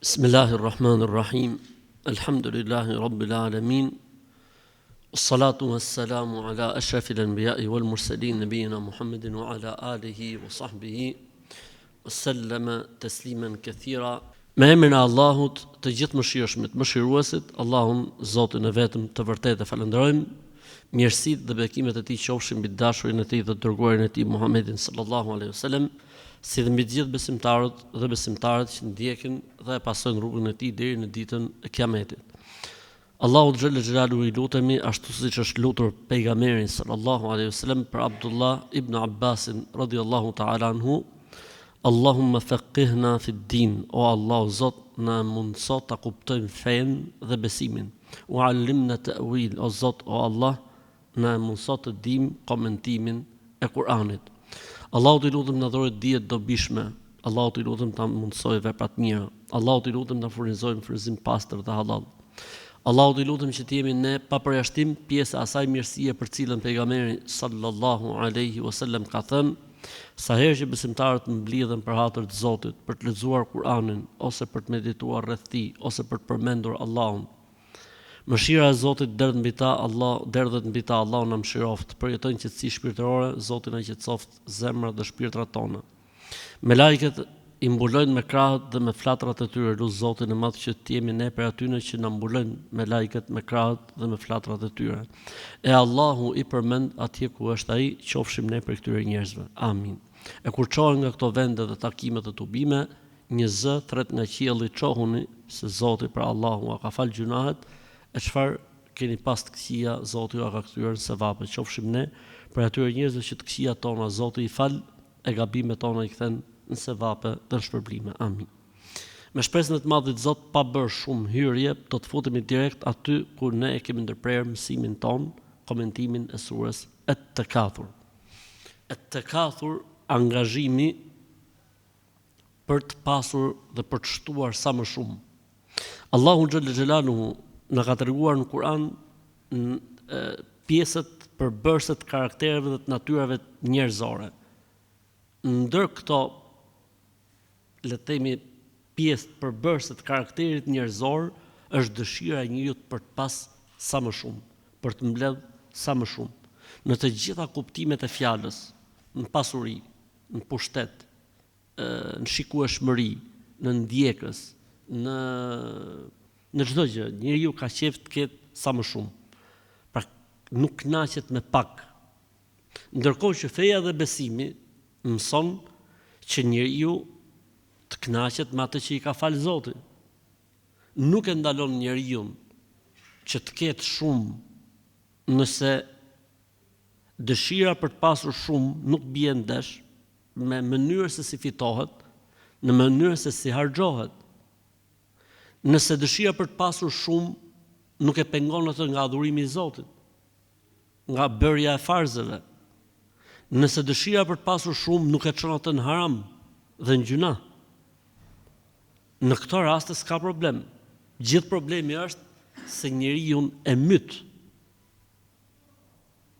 Bismillahirrahmanirrahim. Alhamdulillahi rabbil alamin. Wassalatu wassalamu ala ashrafil anbiya'i wal mursalin nabiyina Muhammedin wa ala alihi wa sahbihi wa sallama tasliman kathira. Me emrin e Allahut, të gjithë mëshirshmit, mëshiruesit, Allahun, Zotin e vetëm të vërtetë falenderojmë. Mirësitë dhe bekimet e tij qofshin mbi dashurin e tij dhe dërguarin e tij Muhammedin sallallahu alaihi wasallam, si dhe mbi të gjithë besimtarët dhe besimtarët që ndjekin dhe e pasojnë rrugën e tij deri në ditën e Kiametit. Allahu xhalla xhelaluhu i lutemi ashtu siç është lutur pejgamberi sallallahu alaihi wasallam për Abdullah ibn Abbasin radhiyallahu ta'ala anhu, Allahumma faqihna fi din, o Allahu Zot, na mundso ta kuptojmë fen dhe besimin. Wa allimna ta'wil, o Zot, o Allah, na mundso të dim komentimin e Kur'anit. Allahu t'i lutem na dhurojë dije të dobishme. Allahu t'i lutem ta mundsoj veprat mira. Allahu t'i lutem ta furnizojmë frymëzim pastër dhe halal. Allahu t'i lutem që të jemi ne pa përjashtim pjesë e asaj mirësie për cilën pejgamberi sallallahu alaihi wasallam ka thënë: sa herë që besimtarët mblidhen për hatër të Zotit, për të lexuar Kur'anin, ose për të medituar rreth tij, ose për të përmendur Allahun, mëshira e Zotit derdhet mbi ta, Allahu na mëshiroft, përjetojnë qetësi shpirtërore, Zoti na qetësoft zemrat dhe shpirtrat tona. Melajket i mbulojnë me krahët dhe me flatrat e tyre, lut Zotin e Madh që të jemi ne për atyre që na mbulojnë melajket me krahët dhe me flatrat e tyre. E Allahu i përmend atje ku është ai, qofshim ne për këtyre njerëzve. Amin. E kur çohen nga këto vende dhe takimet e tubime, një zë thret nga qielli, çohuni se Zoti për Allahu ka fal gjunahet. E çfarë keni pas të këqija, Zoti ju ka kthyer në sevape. Qofshim ne për atyre njerëzve që të këqijat tona Zoti i fal, e gabimet tona i kthen në sevape dhe në shpërblime. Amin. Me shpresën e të Madhit Zot, pa bërë shumë hyrje, do të futemi direkt aty ku ne e kemi ndërprerë mësimin ton, komentimin e surës Et-Takathur. Et-Takathur, angazhimi për të pasur dhe për të shtuar sa më shumë. Allahu xhalla xhelaluhu na ka treguar në Kur'an pjesët përbërëse të karaktereve dhe të natyrave njerëzore. Ndër këto, le të themi, pjesë përbërëse të karakterit njerëzor është dëshira e njeriut për të pas sa më shumë, për të mbledh sa më shumë, në të gjitha kuptimet e fjalës, në pasuri, në pushtet, në shikueshmëri, në ndjekës, në çdo gjë, njeriu ka qejf të ketë sa më shumë. Pra nuk kënaqet me pak. Ndërkohë që feja dhe besimi mëson që njeriu të kënaqet me atë që i ka fal Zoti. Nuk e ndalon njeriu që të ketë shumë nëse dëshira për të pasur shumë nuk bie ndesh me mënyrën se si fitohet, në mënyrën se si harxhohet. Nëse dëshira për të pasur shumë nuk e pengon atë nga adhurimi i Zotit, nga bërja e farzeve. Nëse dëshira për të pasur shumë nuk e çon atë në haram dhe në gjuna. Në këto raste s'ka problem. Gjithë problemi është se njeriu e myt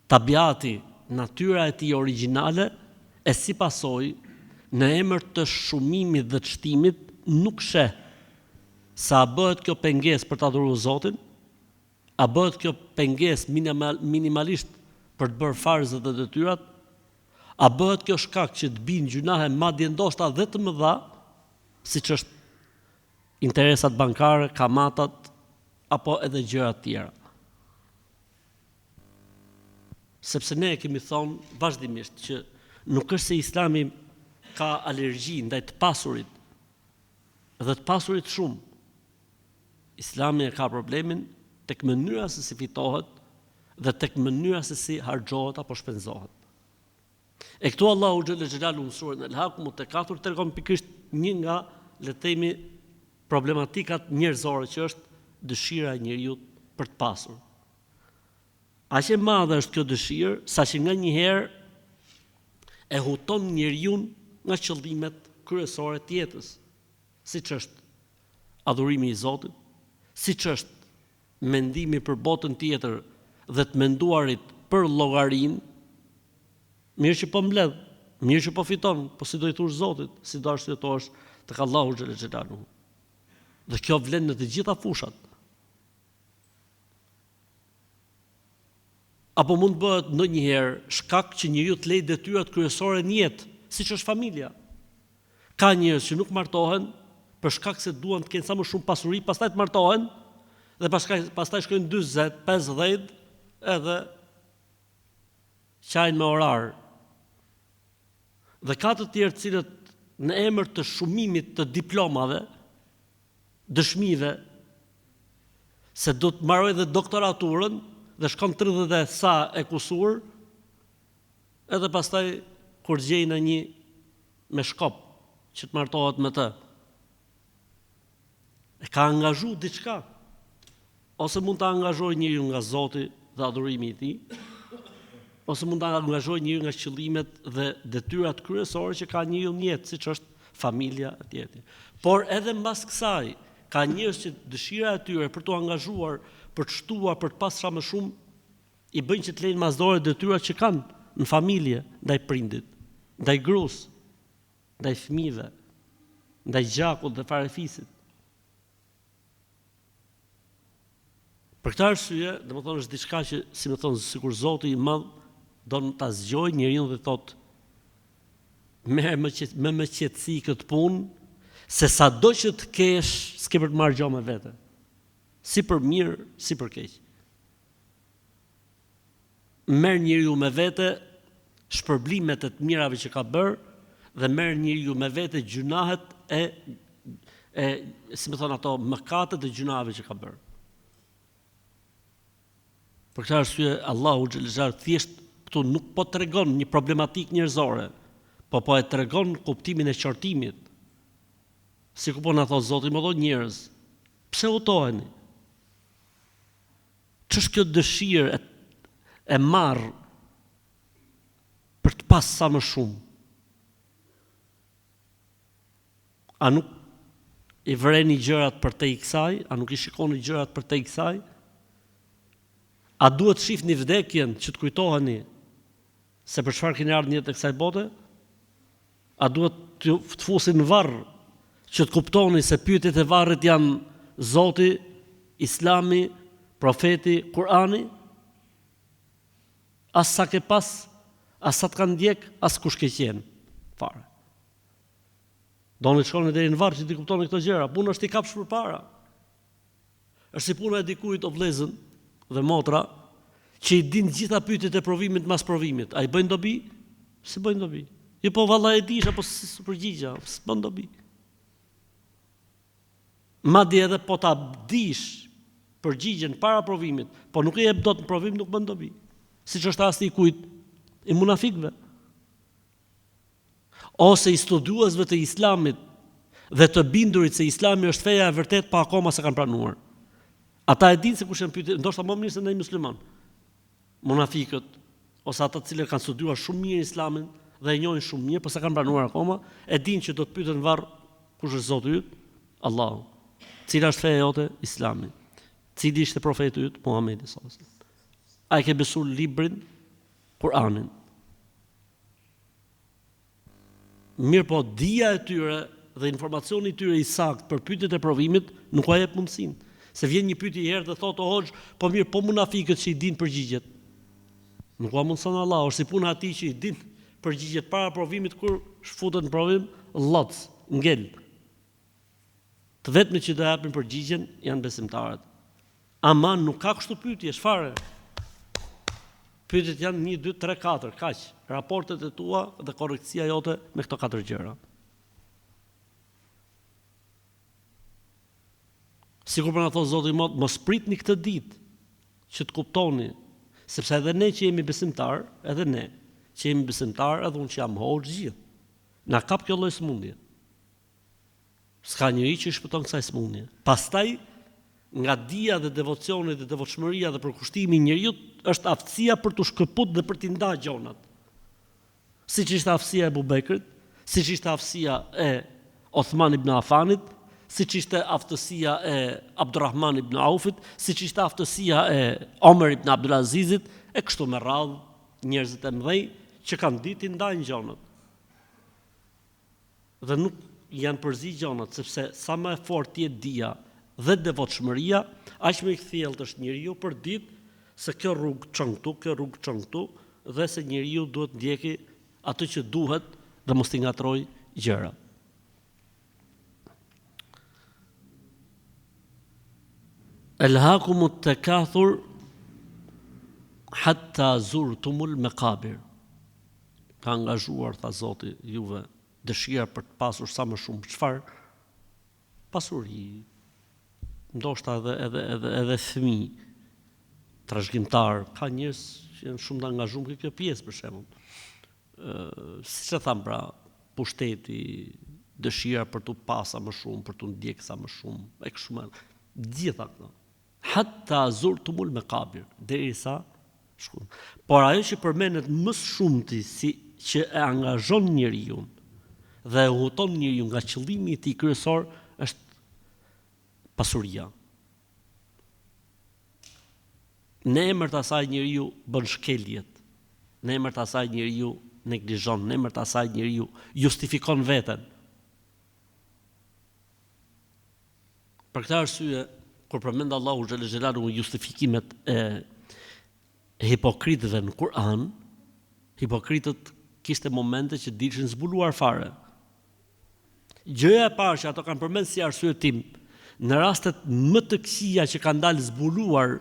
tabiati, natyra e tij origjinale, e si pasojë në emër të shumimit dhe të shtimit nuk sheh sa a bëhet kjo pengesë për të adhuruar Zotin, a bëhet kjo pengesë minimalisht për të bërë farzët dhe detyrat, a bëhet kjo shkak që të binë gjunahe madje ndoshta dhe të mëdha, siç është interesat bankare, kamatat apo edhe gjëra të tjera. Sepse ne kemi thonë vazhdimisht që nuk është se Islami ka alergji ndaj të pasurit dhe të pasurit shumë. Islami e ka problemin tek mënyra se si fitohet dhe tek mënyra se si harxhohet apo shpenzohet. E këtu Allahu xhalla xhelalu në surën El-Hakum Takathur tregon pikërisht një nga, le të themi, problematikat njerëzore që është dëshira e njeriu për të pasur. Aq e madhe është kjo dëshirë, saqë nganjëherë e huton njeriu nga qëllimet kryesore të jetës, siç është adhurimi i Zotit, siç është mendimi për botën tjetër dhe të menduarit për llogarinë, mirë që po mbledh, mirë që po fiton, po si do i thosh Zotit, si do arsjetosh tek Allahu xhalla xhelaluhu. Dhe kjo vlen në të gjitha fushat. Apo mund bëhet ndonjëherë shkak që njeriu të lejë detyrat kryesore në jetë, siç është familja. Ka njerëz që nuk martohen për shkak se duan të kenë sa më shumë pasuri, pastaj të martohen dhe pastaj shkojnë 40, 50 edhe qajnë me orar. Dhe ka të tjerë cilët në emër të shumimit të diplomave, dëshmive, se do të mbaroj dhe doktoraturën, dhe shkon 30 dhe sa e kusur, edhe pastaj kur gjejnë një me shkop që të martohet me të. E ka angazhu diçka. Ose mund të angazhoj njeriu nga Zoti dhe adhurimi i tij, ose mund të angazhoj njeriu nga qëllimet dhe detyrat kryesore që ka njeriu në jetë, siç është familja e tjetër. Por edhe mbas kësaj, ka njerëz që dëshira e tyre për të angazhuar, për të shtuar, për të pasur sa më shumë, i bëjnë që të lejnë masdore detyrat që kanë në familje, ndaj prindit, ndaj gruas, ndaj fëmijëve, ndaj gjakut dhe farefisit. Për këtë arsye, domethënë është diçka që, si më thon, sikur Zoti i Madh don ta zgjojë njeriu dhe thotë: merr me qetësi këtë punë, se sado që të kesh, s'ke për të marrë gjë me vete. Si për mirë, si për keq. Merr njeriu me vete shpërblimet e të mirave që ka bërë dhe merr njeriu me vete gjunahet e si më thon ato, mëkatet e gjunave që ka bërë. Për këtë arsye Allahu xhallahu thjesht këtu nuk po tregon një problematik njerëzore, po e tregon kuptimin e qortimit. Si ku po na thot Zoti, më thon njerëz, pse hutoheni? Ç'është kjo dëshirë e marr për të pas sa më shumë? A nuk i vreni gjërat për te i kësaj? A nuk i shikoni gjërat për te i kësaj? A duhet shihni vdekjen që të kujtoheni se për çfarë keni ardhur në jetë e kësaj bote? A duhet të fusin në varr që të kuptoni se pyetjet e varrit janë Zoti, Islami, Profeti, Kurani? As sa ke pas, as sa të kanë ndjek, as kush ke qenë fare. Doni të shkoni deri në varr që të kuptoni këto gjëra. Puna është i kapsh përpara. Është si puna e dikujt o vëllezën dhe motra që i din gjitha pyetjet e provimit mas provimit. A i bëjnë dobi? Si bëjnë dobi? Jo po valla e dish apo si përgjigja, s'bën dobi. Madje edhe po ta dish përgjigjen para provimit, po nuk e jep dot në provim, nuk bën dobi. Siç është rasti i kujt? I munafikëve. Ose i studiuesve të Islamit dhe të bindurit se Islami është feja e vërtet, pa akoma se kanë pranuar. Ata e dinë se kush janë pyetje, ndoshta më mirë se ndaj musliman. Munafikët ose ata të cilët kanë studiuar shumë mirë Islamin dhe e njohin shumë mirë, por sa kanë pranuar akoma, e dinë që do të pyeten në varr kush është Zoti yt? Allahu. Cila është feja jote? Islami. Cili ishte profeti yt? Muhamedi sallallahu alaihi wasallam. A e ke besuar librin, Kur'anin? Mirë po, dija e tyre dhe informacioni i tyre i saktë për pyetjet e provimit nuk ka jep mundësinë. Se vjen një pyetje herë dhe thotë o hoxh, po mirë, po munafikët që i din përgjigjet. Nuk ka mundson Allah, është si puna atij që i din përgjigjet para provimit, kur shfutet në provim, lloc, ngel. Të vetme që do japin përgjigjen janë besimtarët. Ama nuk ka kështu pyetje, çfarë? Pyetjet janë 1, 2, 3, 4, kaq. Raportet e tua dhe korrektësia jote me këto 4 gjëra. Sikur për na thotë Zoti i Madh, mos pritni këtë ditë që të kuptoni, sepse edhe ne që jemi besimtar, edhe ne që jemi besimtar, edhe unë që jam hoxh gjithë, na kap kjo lloj sëmundje. S'ka njëri që i shpëton kësaj sëmundje. Pastaj, nga dija dhe devocioni dhe devotshmëria dhe përkushtimi i njeriu është aftësia për të shkëput dhe për t'i ndajë gjonat. Siç ishte aftësia e Abu Bekrit, siç ishte aftësia e Othman ibn Affanit, siç ishte aftësia e Abdurrahman ibn Aufit, siç ishte aftësia e Omer ibn Abdulazizit, e kështu me radhë njerëzit e mëdhej që kanë ditë t'i ndajnë gjonat. Dhe nuk janë përzi gjonat, sepse sa më e fortë jetë dia dhe devotshmëria, aq më i thjellët është njeriu për ditë se kjo rrugë çon këtu, dhe se njeriu duhet ndjeki atë që duhet dhe mos t'i ngatroj gjëra. Elhakumut takathur hatta zurtumul maqabir. Ka angazhuar, tha Zoti, juve dëshira për të pasur sa më shumë. Çfarë? Pasuri. Ndoshta edhe fëmijë, trashëgimtar, ka njerëz që janë shumë të angazhuar në kjo pjesë për shembull. Siç e tham pra, pushteti, dëshira për të pasur më shumë, për të ndjekë sa më shumë, e kështu me gjitha këto. Hatta zurtumul maqabir, derisa shkon. Por ajo që përmendet më shumti si që e angazhon njeriu dhe e huton njeriu nga qëllimi i tij kryesor është pasuria. Në emër të asaj njeriu bën shkeljet. Në emër të asaj njeriu neglizhon, në emër të asaj njeriu justifikon veten. Për këtë arsye, kur përmend Allahu xhallahu xhelalu justifikimet e hipokritëve në Kur'an, hipokritët kishte momente që dilshin zbuluar fare. Gjëja e parë që ato kanë përmend si arsyetim në rastet më të këqija që kanë dalë zbuluar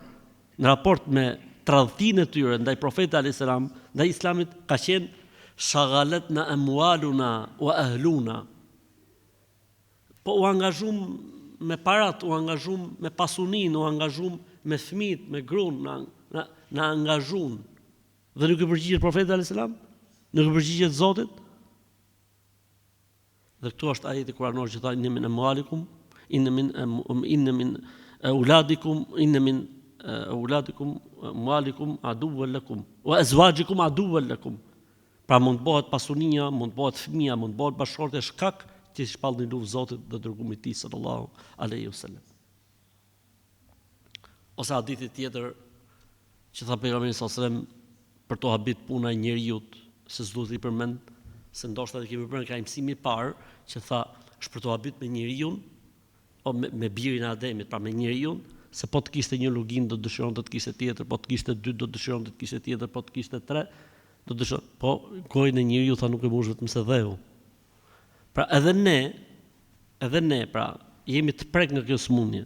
në raport me tradhtinë e tyre ndaj profetit alayhis salam, ndaj islamit, ka qenë shaghalatna amwaluna wa ahluna. Po u angazhum me parat, u angazhum me pasuninë, u angazhum me fëmijët, me gruan, na angazhun. Dhe nuk i përgjigjet profetit alayhis salam, nuk i përgjigjet Zotit. Dhe këtu është ajeti kuranor që thon inna min amwalikum, inna min auladikum, inna min auladikum amwalikum aduwwan lakum wa azwajikum aduwwan lakum. Pra mund të bëhet pasunia, mund të bëhet fëmia, mund të bëhet bashkëshortja shkak që shpallni luf Zotit dhe dërgumit i tij sallallahu alaihi wasallam. Ose hadithi tjetër që tha pejgamberi sallallahu alaihi wasallam për to habit puna e njeriut, se s'duhet i përmend, se ndoshta e kemi bërë ka mësimi i parë që tha është për to habit me njeriu, me birin e Ademit, pra me njeriu, se po të kishte një lugin do të dëshiron të kishte tjetër, po të kishte 2 do të dëshiron të kishte tjetër, po të kishte 3 do të dëshiron, po gojën e njeriu tha nuk e mbush vetëm se dheu. Pra edhe ne pra jemi të prek nga kjo sëmundje.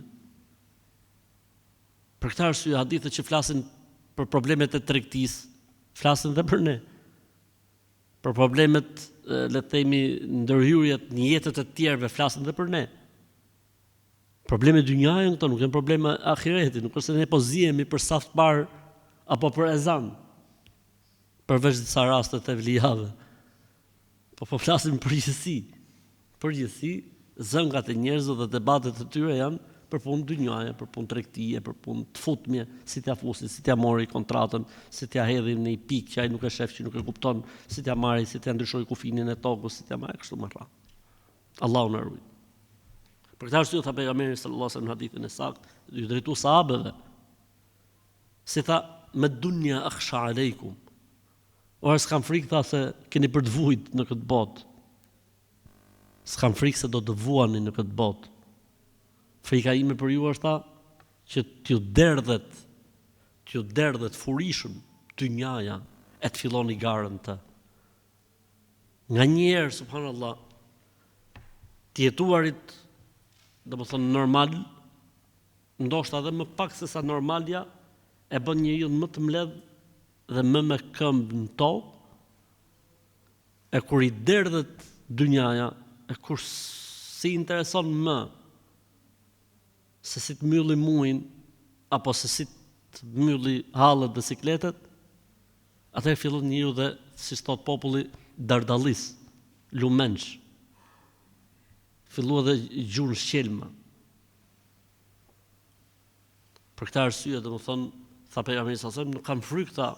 Për këtë arsye hadithet që flasin për problemet e tregtisë, flasin dhe për ne. Për problemet, le të themi, ndërhyrjet në jetët e tjerëve, flasin dhe për ne. Probleme dynjaje këto nuk janë probleme ahireti, nuk është se ne po zihemi për saf parë apo për ezan, përveç disa raste të vlijave. Po flasim për përgjithësi, zëngat e njerëzve dhe debatet e tyre janë për punë dynjaje, për punë tregtie, për punë të futmje, si t'ia fusin, si t'ia mori kontratën, si t'ia hedhin në një pikë që ai nuk e shef, që nuk e kupton, si t'ia marri, si t'ia ndryshoj kufinin e tokës, si t'ia marri kështu më radhë. Allahu na ruaj. Për këtë arsye tha pejgamberi sallallahu alajhi wasallam në hadithin e saktë, i drejtu sahabëve. Si tha, me dunya akhsha aleikum. Ora s'kam frikë tha se keni për të vujt në këtë botë. S'kam frikë se do të vuani në këtë botë. Frika ime për ju është tha që t'ju derdhet furishëm dynjaja e të filloni garën të. Nga njerë, subhanallah, t'jetuarit dhe më thënë normal, ndoshta edhe më pak se sa normalja, e bën njeriu më të mbledh dhe më me këmbë në tokë, e kur i derdhet dynjaja, e kur si intereson më se si të mbylli muin, apo se si të mbylli hallet dhe sikletet, atëherë fillon njeriu dhe, si thot populli, dardallis, lumenç. Fillua dhe gjurë shqelma. Për këtë arsye, domethënë, tha pejgamberi sallallahu alajhi wasallam, nuk kam frikë ta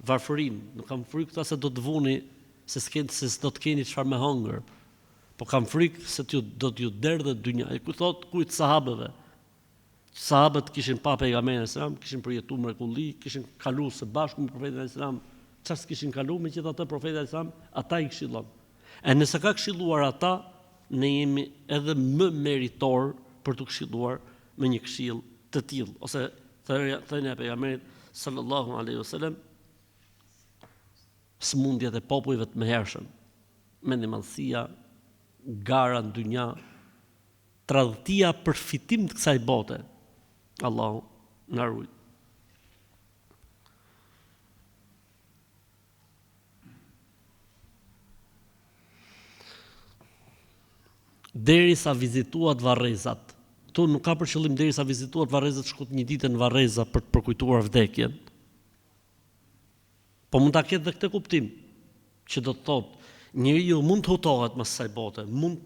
varfërinë, nuk kam frikë ta se do të vuni, se do të keni çfarë me hëngër. Po kam frikë se do t'ju derdhet dynja. Ku thot kujt sahabëve. Sahabët kishin pa pejgamberin sallallahu alajhi wasallam, kishin përjetuar mrekulli, kishin kaluar së bashku me profetin sallallahu alajhi wasallam. Çfarë kishin kaluar, megjithatë profeti sallallahu alajhi wasallam ata i këshillon. E nëse ka këshilluar ata, ne jemi edhe më meritor për të këshilluar me një këshill të tillë, ose thënia e pejgamberit sallallahu alaihi wasallam, smundjet e popujve të mëhershëm, mendimallësia, gara në dynja, tradhtia për fitim të kësaj bote. Allahu na ruaj. Derisa vizituat Varrezat. Tu nuk ka për qëllim derisa vizituat Varrezat shkut një ditë në Varreza për të përkujtuar vdekjen. Po mund ta ketë dhe këtë kuptim, që do të thotë njeriu mund të hutohet mas kësaj bote, mund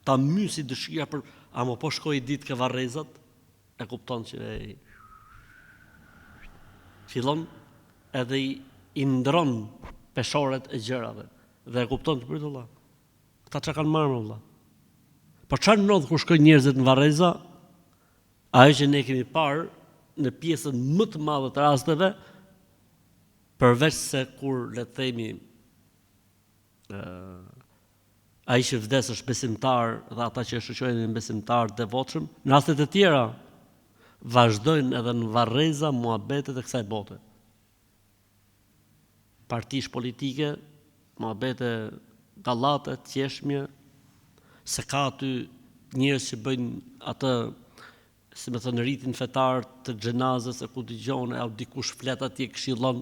ta mysi dëshira për ama po shkoj ditë ke Varrezat, e kupton që fillon edhe i ndron peshoret e gjërave dhe e kupton të pritë Allah. Këta që kanë marrë Allah. Po çfarë ndodh kur shkojnë njerëzit në Varreza? Ajo që ne kemi parë në pjesën më të madhe të rasteve, përveç se kur le të themi ai që vdes është besimtar dhe ata që e shoqërojnë besimtar devotshëm, në rastet e tjera vazhdojnë edhe në Varreza muhabetet e kësaj bote. Partish politike, muhabete dallate, qeshmje, se ka aty njerëz që bëjnë atë, si më thënë, ritin fetar të xhenazës, e ku dëgjon apo dikush flet atje këshillon.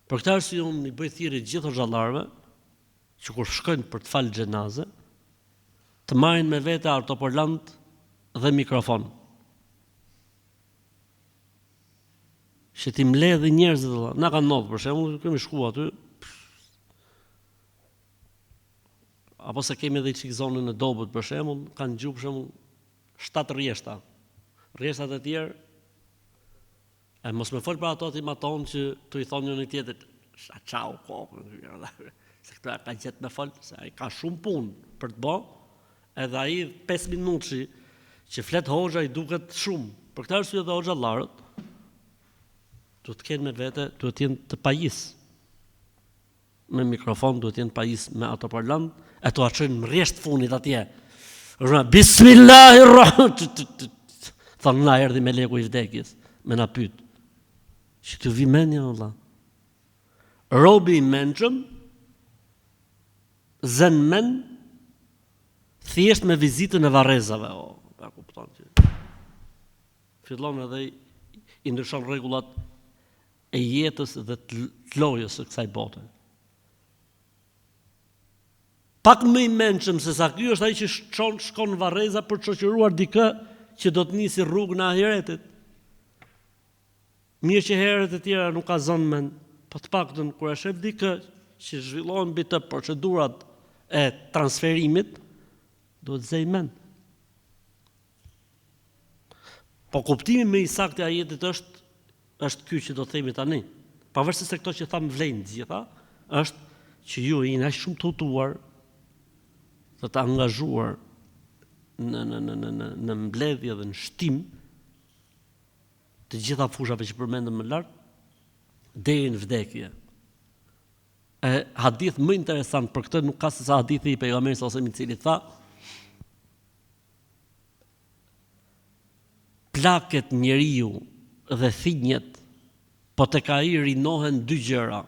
Për këtë arsye unë i bëj thirrje gjithë xhallarëve që kur shkojnë për të falë xhenazë, të marrin me vete altoparlant dhe mikrofon. Që ti mbledh njerëzit valla. Na kanë ndodhur për shembull, kemi shkuar aty. Apo se kemi edhe çik zonën e Dobët për shembull, kanë gjuhë për shembull 7 rrjeshta. Rrjeshtat e tjerë e mos më fol për ato ti maton që tu i thonë njëri tjetrit, "Çau kokën." Se këta ka gjetë me fol, se ai ka shumë punë për të bë, edhe ai 5 minutëshi që flet hoxha i duket shumë. Për këtë arsye edhe hoxhallarët duhet të kenë me vete, duhet të jenë të pajis. Me mikrofon duhet të jenë pajis me altoparlant, e to açojnë më rresht funit atje. Bismillahirrahmanirrahim. Thonë na erdhi meleku i vdekjes, me na pyet. Që të vi mendja Allah. Robi i mençëm, zen men, thjesht me vizitën e Varrezave. Pa kupton që fillon edhe i ndryshon rregullat e jetës dhe të lojës së kësaj bote. Pak më i mençëm se sa ky është ai që shkon në Varreza për të shoqëruar dikë që do të nisi rrugën e ahiretit. Mirë që herët e tjera nuk ka zonë mend, po të paktën kur e shef dikë që zhvillohen mbi të procedurat e transferimit, duhet zej mend. Po kuptimi më i saktë i ajetit është ky që do të themi tani. Pavarësisht se këto që tham vlen gjitha, është që ju jeni aq shumë të hutuar, të angazhuar në mbledhje dhe në shtim të gjitha fushave që përmendëm më lart deri në vdekje. Hadith më interesant për këtë nuk ka se sa hadithi i pejgamberit sallallahu alajhi wasallam i cili tha: plaket njeriu dhe thinjet, po tek ai rinohen 2 gjëra.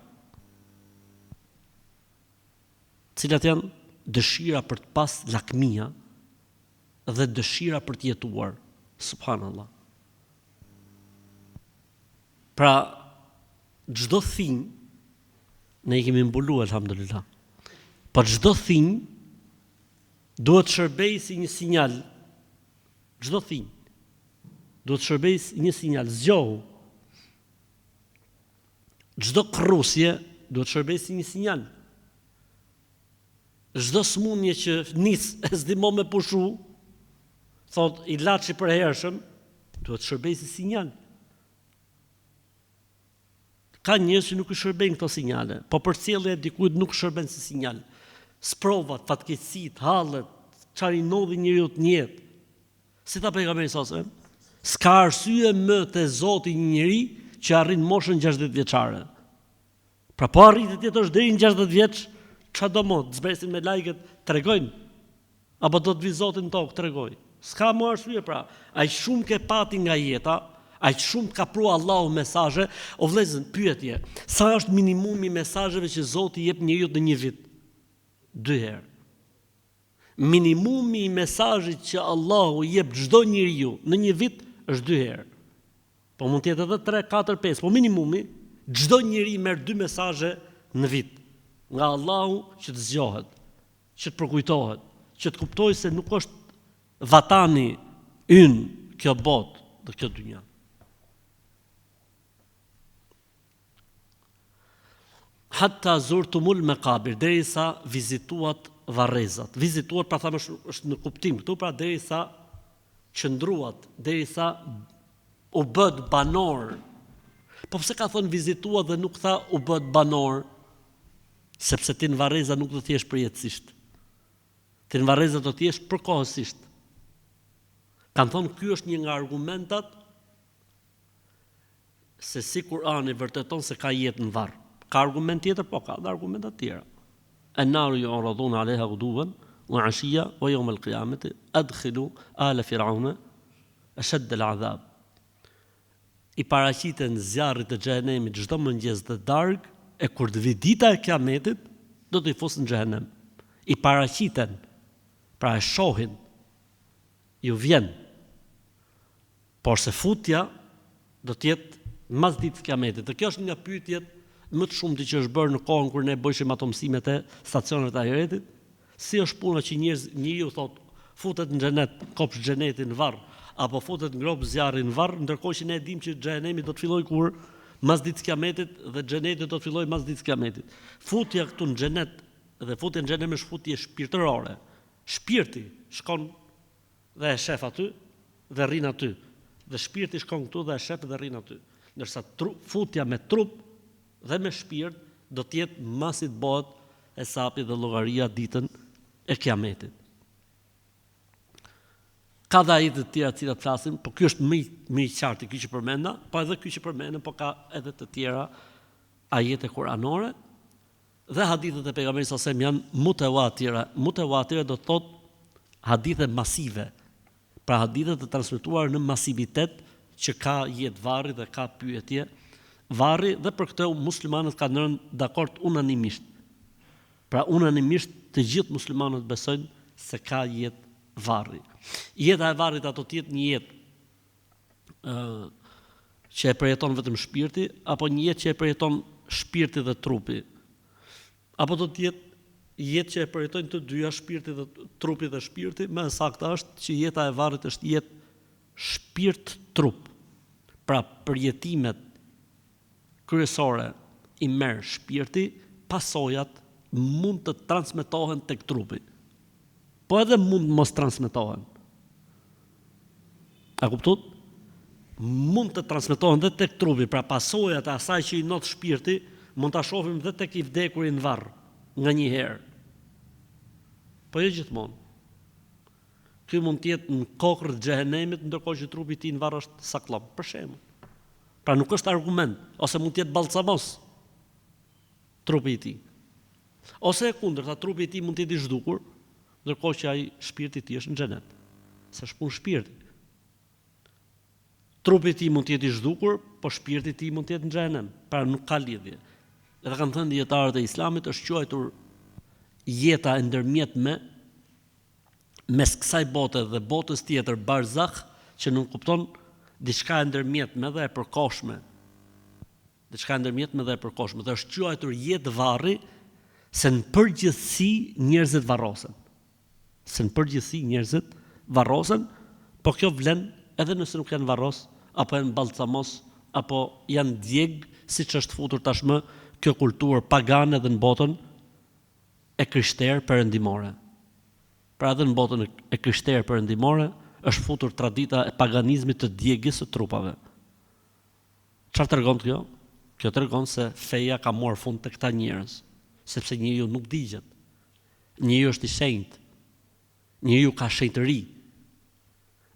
Cilat janë? Dëshira për të pas lakmia dhe dëshira për të jetuar. Subhanallah. Pra, çdo thinj ne i kemi mbuluar alhamdulillah. Po çdo thinj duhet shërbej si një sinjal. Çdo thinj duhet shërbej si një sinjal, zgjohu. Çdo krrusje duhet shërbej si një sinjal. Çdo smundje që nis e s'dimo me pushu, thot ilaçi për hershëm, duhet shërbej si sinjal. Ka njerëz që nuk i shërbejnë këto sinjale, po përcjellja e dikujt nuk shërben si sinjal. Sprovat, fatkeqësitë, hallet, çfarë i ndodhi njeriu në jetë. Si tha pejgamberi sallallahu alajhi wasallam, s'ka arsye më te Zoti një njeri që arrin moshën 60 vjeçare. Pra po arritet të jetosh deri në 60 vjeç, çfarë do më të zbresin me lajket tregojnë Apo do të vi Zoti në tokë, tregoj. S'ka më arsye pra. Aq shumë ke pati nga jeta, aq shumë ka pru Allahu mesazhe, o vëllezër, pyetje. Sa është minimumi i mesazheve që Zoti jep njeriu në një vit? 2 herë. Minimumi i mesazhit që Allahu jep çdo njeriu në një vit është 2 herë. Po mund të jetë edhe 3, 4, 5, po minimumi çdo njeri merr 2 mesazhe në vit nga Allahu që të zgjohet, që të përkujtohet, që të kuptojë se nuk është vatani ynë kjo botë dhe kjo dynja. Hatta zurtumul maqabir, derisa vizituat varrezat. Vizituat pra thamë është në kuptim këtu, pra derisa qëndruat, derisa u bët banor. Po pse ka thënë vizituat dhe nuk tha u bët banor? Sepse ti në varreza nuk do të jesh përjetësisht. Ti në varreza do të jesh përkohësisht. Kanë thonë ky është një nga argumentat se si Kurani vërteton se ka jetë në varr. Ka argument tjetër, po ka dhe argumentat tjera. An-naru yu'raduna 'alayha ghuduwan wa 'ashiya wa yawm al-qiyamati adkhilu ala fir'auna ashad al-'adhab. I paraqiten zjarrit të xhehenemit çdo mëngjes dhe darkë, e kur të vi dita e kiametit, do t'i fusë në xhehenem. I paraqiten, pra e shohin, ju vjen. Por se futja do t'jetë mas ditë kiametit. Dhe kjo është nga pyetjet më të shumta që është bërë në kohën kur ne bëjshim ato mësimet e stacioneve të ahiretit, si është puna që njeriu thot futet në xhenet, kopsh xhenetin në varr, apo futet në grop zjarri në varr, ndërkohë që ne e dimë që xhenemi do të fillojë kur mas ditës kiametit dhe xheneti do të fillojë mas ditës kiametit. Futja këtu në xhenet dhe futja në xhenem është futje shpirtërore. Shpirti shkon dhe e shef aty dhe rrin aty. Dhe shpirti shkon këtu dhe e shef dhe rrin aty. Ndërsa futja me trup dhe me shpirt do të jetë masi të bëhet hesapi dhe llogaria ditën e kiametit. Ka dhe ajete të tjera të cilat flasin, po ky është më i qartë ky që përmenda, po edhe ky që përmendëm, po ka edhe të tjera ajete kuranore dhe hadithet e pejgamberit sa sem janë mutawatira. Mutawatira do të thotë hadithe masive. Pra hadithe të transmetuar në masivitet që ka jetë varri dhe ka pyetje varri, dhe për këtë muslimanët kanë rënë dakord unanimisht. Pra unanimisht të gjithë muslimanët besojnë se ka jetë varri. Jeta e varrit ato të jetë një jetë që e përjeton vetëm shpirti, apo një jetë që e përjeton shpirti dhe trupi. Apo do të jetë jetë që e përjetojnë të dyja, shpirti dhe trupi dhe shpirti, më saktë është që jeta e varrit është jetë shpirt-trup. Pra përjetimet kryesore i merr shpirti, pasojat mund të transmetohen tek trupi. Po edhe mund mos transmetohen. A kuptot? Mund të transmetohen dhe tek trupi, pra pasojat e asaj që i not shpirti, mund ta shohim dhe tek i vdekuri në varr, nga një herë. Po jo gjithmonë. Ky mund të jetë në kokër të xhehenemit, ndërkohë që trupi i tij në varr është sakllam, për shembull. Pra nuk është argument, ose mund të jetë ballcamos trupi i tij. Ose e kundërta, trupi i tij mund të jetë i zhdukur, ndërkohë që ai shpirti i tij është në xhenet. Se shpun shpirti. Trupi i tij mund të jetë i zhdukur, po shpirti i tij mund të jetë në xhenem. Pra nuk ka lidhje. Edhe kanë thënë dietarët e Islamit është quajtur jeta e ndërmjetme mes kësaj bote dhe botës tjetër, barzakh, që nuk kupton diçka e ndërmjetme dhe e përkohshme. Diçka e ndërmjetme dhe e përkohshme. Dhe është quajtur jetë varri, se në përgjithësi njerëzit varrosen. Se në përgjithësi njerëzit varrosen, po kjo vlen edhe nëse nuk janë varros, apo janë ballcamos, apo janë djeg, siç është futur tashmë kjo kulturë pagane edhe në botën e krishterë perëndimore. Pra edhe në botën e krishterë perëndimore është futur tradita e paganizmit të djegjes së trupave. Çfarë tregon kjo? Kjo tregon se feja ka marrë fund tek këta njerëz, sepse njeriu nuk digjet. Njeriu është i shenjtë. Njeriu ka shenjtëri.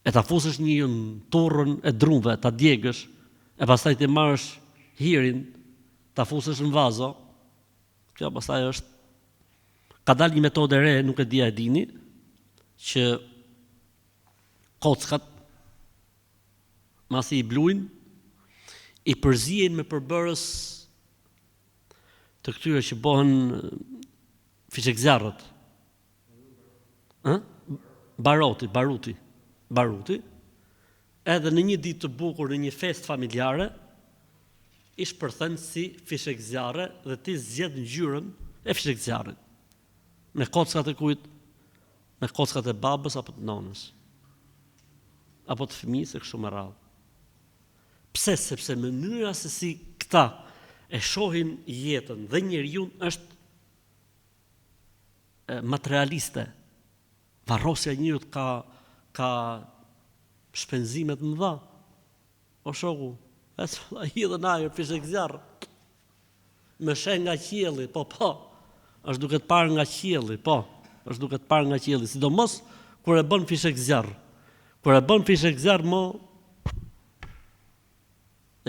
E ta fusësh njeriu në turrën e drunve, ta djegësh, e pastaj ti marrësh hirin, ta fusësh në vazo. Kjo pastaj është ka dalë një metodë e re, nuk e di a e dini, që kockat, masi I bluin, I përzihen me përbërës të këtyre që bëhen fishekzjarrët. Baruti. Edhe në një ditë të bukur, në një fest familjare, I shpërthen si fishekzjarre dhe ti zgjedh ngjyrën e fishekzjarrit. Me kockat e kujt? Me kockat e babës apo të nonës. Apo të fëmijës e kështu me radhë. Pse? Sepse mënyra se si këta e shohin jetën dhe njeriu është materialiste. Varrosja e njerëzit ka shpenzime të mëdha. O shoku, I dhe najër fishekzjarr. Me shen nga qielli, po. Është duke të parë nga qielli, po. Është duke të parë nga qielli, sidomos kur e bën fishekzjarr. Kur e bën fishekzjarr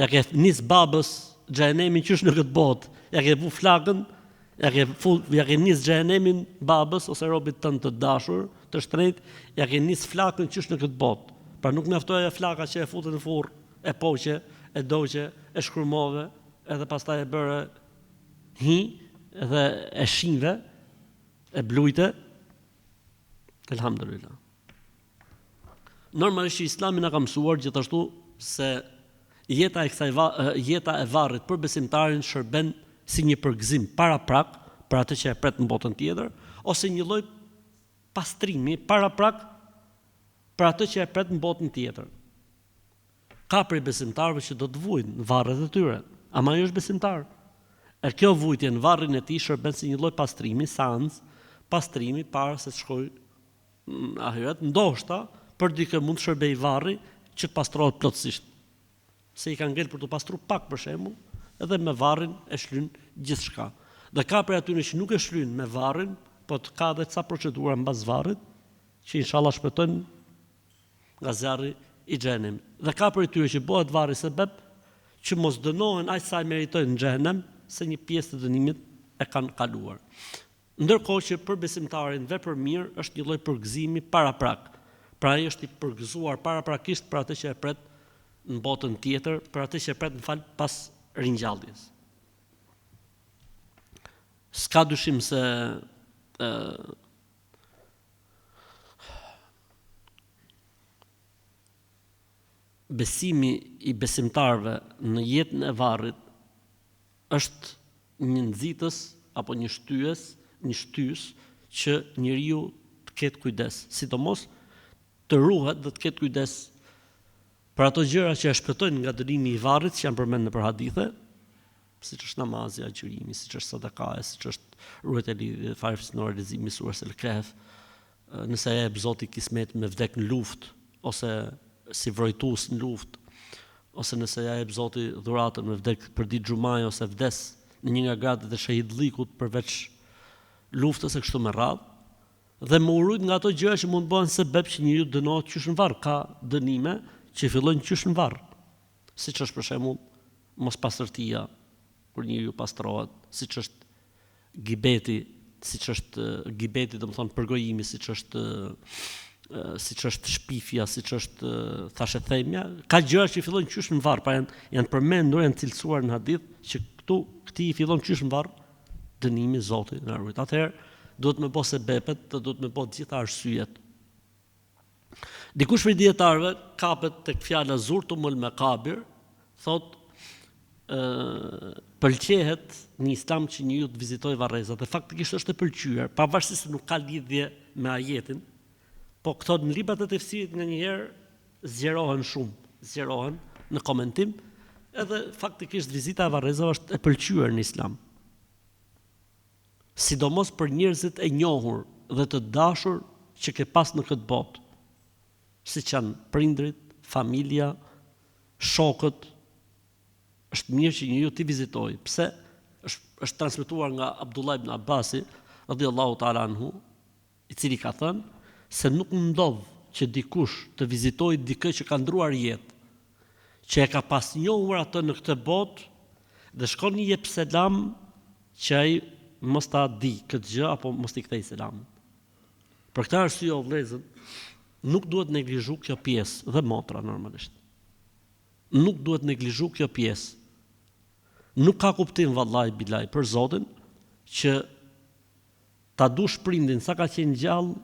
ja ke nis babës xhenemin qysh në këtë botë. Ja ke vu flakën, ja ke nis xhenemin babës ose robit tënd të dashur, të shtrenjtë, ja ke nis flakën qysh në këtë botë. Pra nuk mjafton ajo flaka që e futën në furrë, e poqe, e doqe, e shkrumove, edhe pastaj e bëre hi, edhe e shinve, e blujte. Elhamdulillah. Normalisht Islami na ka mësuar gjithashtu se jeta e varrit për besimtarin shërben si një përgëzim paraprak për atë që e pret në botën tjetër, ose një lloj pastrimi paraprak për atë që e pret në botën tjetër. Ka prej besimtarëve që do të vujnë në varret e tyre, ama ai është besimtar. E kjo vujtje në varrin e tij shërben si një lloj pastrimi, pastrimi para se të shkojë në ahiret, ndoshta për dikë mund të shërbej varri që të pastrohet plotësisht. Se I ka ngel për të pastruar pak për shembull, edhe me varrin e shlyn gjithçka. Dhe ka prej atyre që nuk e shlyn me varrin, po të ka edhe ca procedura mbas varrit, që inshallah shpëtojnë nga zjarri I xhenemit. Dhe ka për tyre që bëhet varri sebeb që mos dënohen aq sa meritojnë në xhenem, se një pjesë të dënimit e kanë kaluar. Ndërkohë që për besimtarin vepër mirë është një lloj përgëzimi paraprak. Pra ai është I përgëzuar paraprakisht për atë që e pret në botën tjetër, për atë që e pret pas ringjalljes. S'ka dyshim se besimi I besimtarve në jetën e varrit është një nxitës apo një shtys që njeriu të ketë kujdes, sidomos të ruhet dhe të ketë kujdes për ato gjëra që e shpëtojnë nga dënimi I varrit, që janë përmendur në hadithe, siç është namazi, agjërimi, siç është sadakaja, siç është ruajtja e farefisnore, leximi I surës El-Kahf, nëse e jep Zoti kismet me vdek në luftë ose si vrojtues në luftë, ose nëse ja jep Zoti dhuratën me vdek për ditë xhumaj ose vdes në një nga gradat e shahidllikut përveç luftës e kështu me radhë, dhe më urujt nga ato gjëra që mund të bëhen sebeb që njeriu dënohet qysh në varr. Ka dënime që fillojnë qysh në varr. Siç është për shembull mospastërtia, kur njeriu pastrohet, siç është gibeti, domethënë përgojimi, siç është shpifja, siç është thashë themja, ka gjëra që fillojnë qysh në varr, pra janë përmendur, janë cilësuar në hadith që këti I fillon qysh në varr, dënimi I Zotit na ruaj. Atëherë duhet me bë sebepet, duhet me bë të gjitha arsyet. Dikush prej dietarëve kapet tek fjala zurtumul maqabir, thot pëlqehet në Islam që njeriu të vizitojë varrezat, dhe faktikisht është e pëlqyer, pavarësisht se nuk ka lidhje me ajetin. Po këto në librat e tefsirit nganjëherë zgjerohen në komentim, edhe faktikisht vizita e varrezave është e pëlqyer në Islam. Sidomos për njerëzit e njohur dhe të dashur që ke pas në këtë botë, siç janë prindrit, familja, shokët, është mirë që njeriu t'i vizitojë. Pse? Është transmetuar nga Abdullah ibn Abbasi, radhiyallahu ta'ala anhu, I cili ka thënë se nuk ndodh që dikush të vizitojë dikë që ka ndruar jetë, që e ka pas njohur atë në këtë botë dhe shkon I jep selam që ai mos ta di këtë gjë apo mos I kthej selam. Për këtë arsye o vëllezër, nuk duhet neglizhu kjo pjesë dhe motra normalisht. Nuk duhet neglizhu kjo pjesë. Nuk ka kuptim vallahi bilaj për Zotin që ta dush prindin sa ka qenë gjallë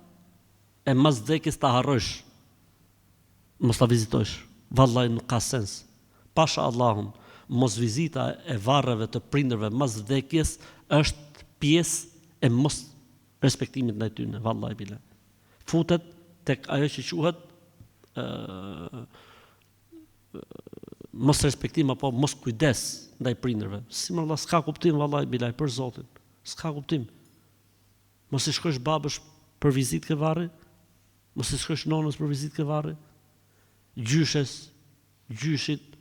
e mas vdekjes ta harrosh. Mos ta vizitojsh. Vallahi nuk ka sens. Pasha Allahun, mos vizita e varreve të prindërve mas vdekjes është pjesë e mos respektimit ndaj tyre, vallahi billah. Futet tek ajo që quhet mos respektim apo mos kujdes ndaj prindërve. Si më valla s'ka kuptim vallahi billah për Zotin. S'ka kuptim. Mos i shkosh babës për vizitë ke varri, mos i shkosh nonës për vizitë ke varri, gjyshes, gjyshit,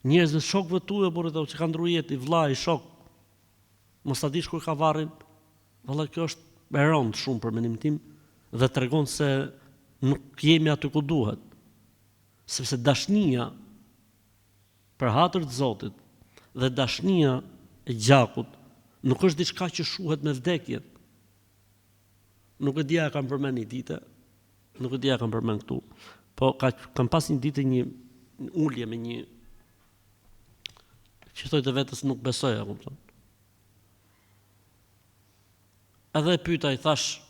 njerëzve shokëve tuaj por ato që kanë ndruar jetë, vllai, shok, mos ta dish kur ka varrin. Vallahi kjo është e rëndë shumë për mendimin tim dhe tregon se nuk jemi aty ku duhet. Sepse dashnia për hatër të Zotit dhe dashnia e gjakut nuk është diçka që shuhet me vdekjen. Nuk e dia e kam përmend një ditë, nuk e dia e kam përmend këtu, po kam pas një ditë një ulje me një që thoj të vetës nuk besoja, kupton. Edhe e pyeta i thash,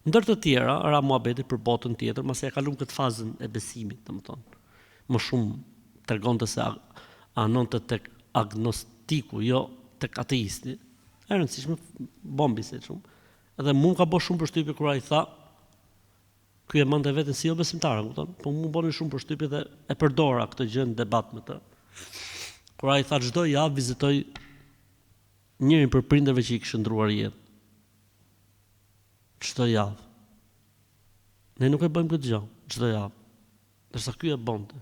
ndër të tjera, ra muhabeti për botën tjetër, masi e kalum këtë fazën e besimit, domethënë. Më shumë tregonte se anonte tek agnostiku, jo tek ateisti. E rëndësishme bombi se shumë. Edhe mua ka bërë shumë përshtypje kur ai tha, ky e mande veten si jo besimtar, kupton? Po mua bëni shumë përshtypje dhe e përdora këtë gjë në debat me të. Kur ai tha çdo javë vizitoj njërin për prindërve që i kishin ndruar jetë. Çdo javë. Ne nuk e bëjmë këtë gjë çdo javë. Ndërsa ky e bonte.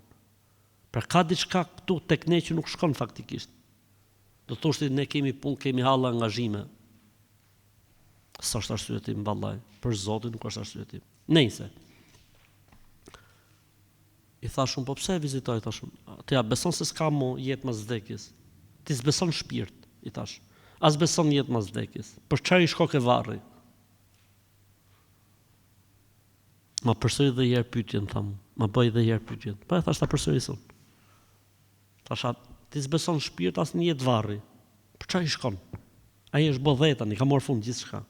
Pra ka diçka këtu tek ne që nuk shkon faktikisht. Do thoshte ne kemi punë, kemi halla angazhime. Sa është arsye tim vallahi, për Zotin nuk është arsye tim. Nëse i thashun po pse vizitoj thashun. Ti ja beson se s'ka mo jetë mas vdekjes. Ti s'beson shpirt, i thash. As beson jetë mas vdekjes. Për çfarë i shko ke varri? Ma përsëri dhe herë pyetjen tham. Ma bëj dhe herë pyetjen. Po e thash ta përsërisun. Thasha, ti s'beson shpirt as në jetë varri. Për çfarë i shkon? Ai është bodhetani, ka marrë fund gjithçka.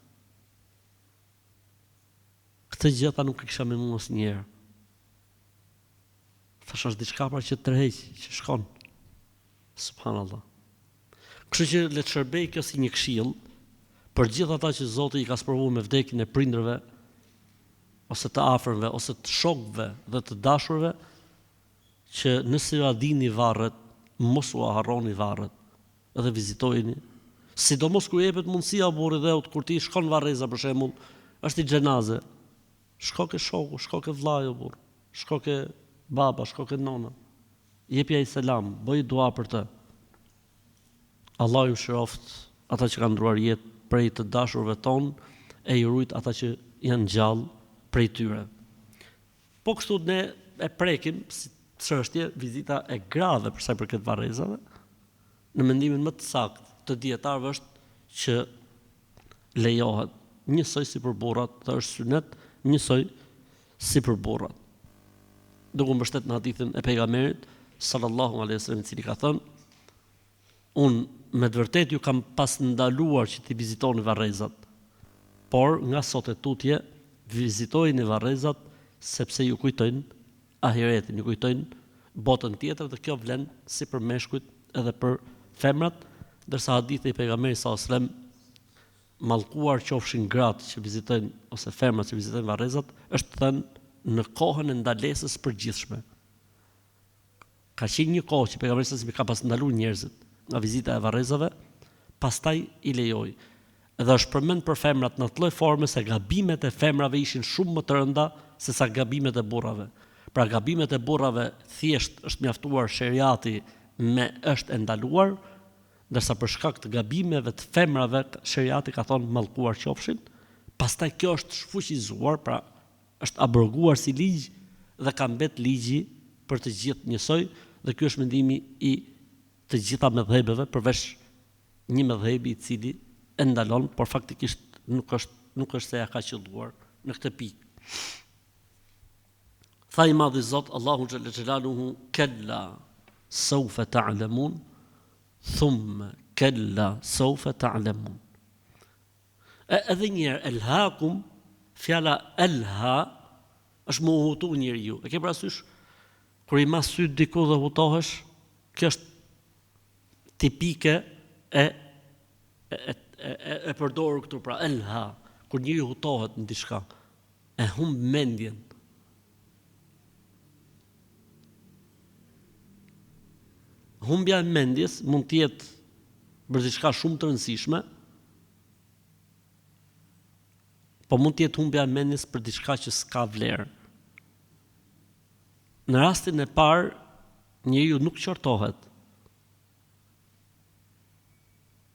Këtë gjë ta nuk e kisha me mua asnjëherë. Thash është diçka pra që tërheq, që shkon. Subhanallah. Kështu që le të shërbej kjo si një këshill për gjithë ata që Zoti i ka sprovuar me vdekjen e prindërve, ose të afërmve, ose të shokëve dhe të dashurve, që nëse ju a dini varret, mos u harroni varret, edhe vizitojeni. Sidomos kur jepet mundësia burri dhe kur ti shkon Varreza për shembull, është i xhenaze. Shko ke shoku, shko ke vllai burr, shko ke baba, shko ke nona. Jepi ai selam, bëj dua për të. Allahu ju shëroft ata që kanë ndruar jetë prej të dashurve tonë e i rujt ata që janë gjallë prej tyre. Po kështu ne e prekim si çështje vizita e grave për sa i përket Varrezave. Në mendimin më të saktë të dietarëve është që lejohet njësoj si për burrat, dhe është sunet njësoj si për burrat. Duke mbështet në hadithin e pejgamberit sallallahu alaihi wasallam, i cili ka thënë: unë me të vërtetë ju kam pas ndaluar që t'i vizitoni Varrezat, por nga sot e tutje vizitojeni Varrezat sepse ju kujtojnë ahiretin, ju kujtojnë botën tjetër, dhe kjo vlen si për meshkujt edhe për femrat, ndërsa hadithi i pejgamberit sallallahu alaihi wasallam, mallkuar qofshin gratë që vizitojnë ose femrat që vizitojnë Varrezat, është thënë në kohën e ndalesës përgjithshme. Ka qenë një kohë që pejgamberi sallallahu alaihi wasallam ka pas ndaluar njerëzit nga vizita e Varrezave, pastaj i lejoi. Edhe është përmend për femrat në të lloj forme se gabimet e femrave ishin shumë më të rënda se sa gabimet e burrave. Pra gabimet e burrave thjesht është mjaftuar sheriati me është e ndaluar, ndërsa për shkak të gabimeve të femrave sheriati ka thonë mallkuar qofshin. Pastaj kjo është shfuqizuar, pra është abroguar si ligj dhe ka mbet ligji për të gjithë njësoj, dhe ky është mendimi i të gjitha mëdhëbeve, përveç një mëdhëbi i cili e ndalon, por faktikisht nuk është nuk është se ja ka qelluar në këtë pikë. Tha i madhi Zot, Allahu xhalla xhelaluhu, kella sawfa ta'lamun, thumma kella sawfa ta'lamun. Edhe njerë, elhakum, fjala elha, është më hutu njeriu. E ke parasysh, kur i mas syt diku dhe hutohesh, kjo është tipike e përdorur këtu, pra elha, kur njeriu hutohet në diçka, e humb mendjen. Humbja e mendjes mund të jetë për diçka shumë të rëndësishme, po mund të jetë humbja e mendjes për diçka që s'ka vlerë. Në rastin e parë, njeriu nuk qortohet,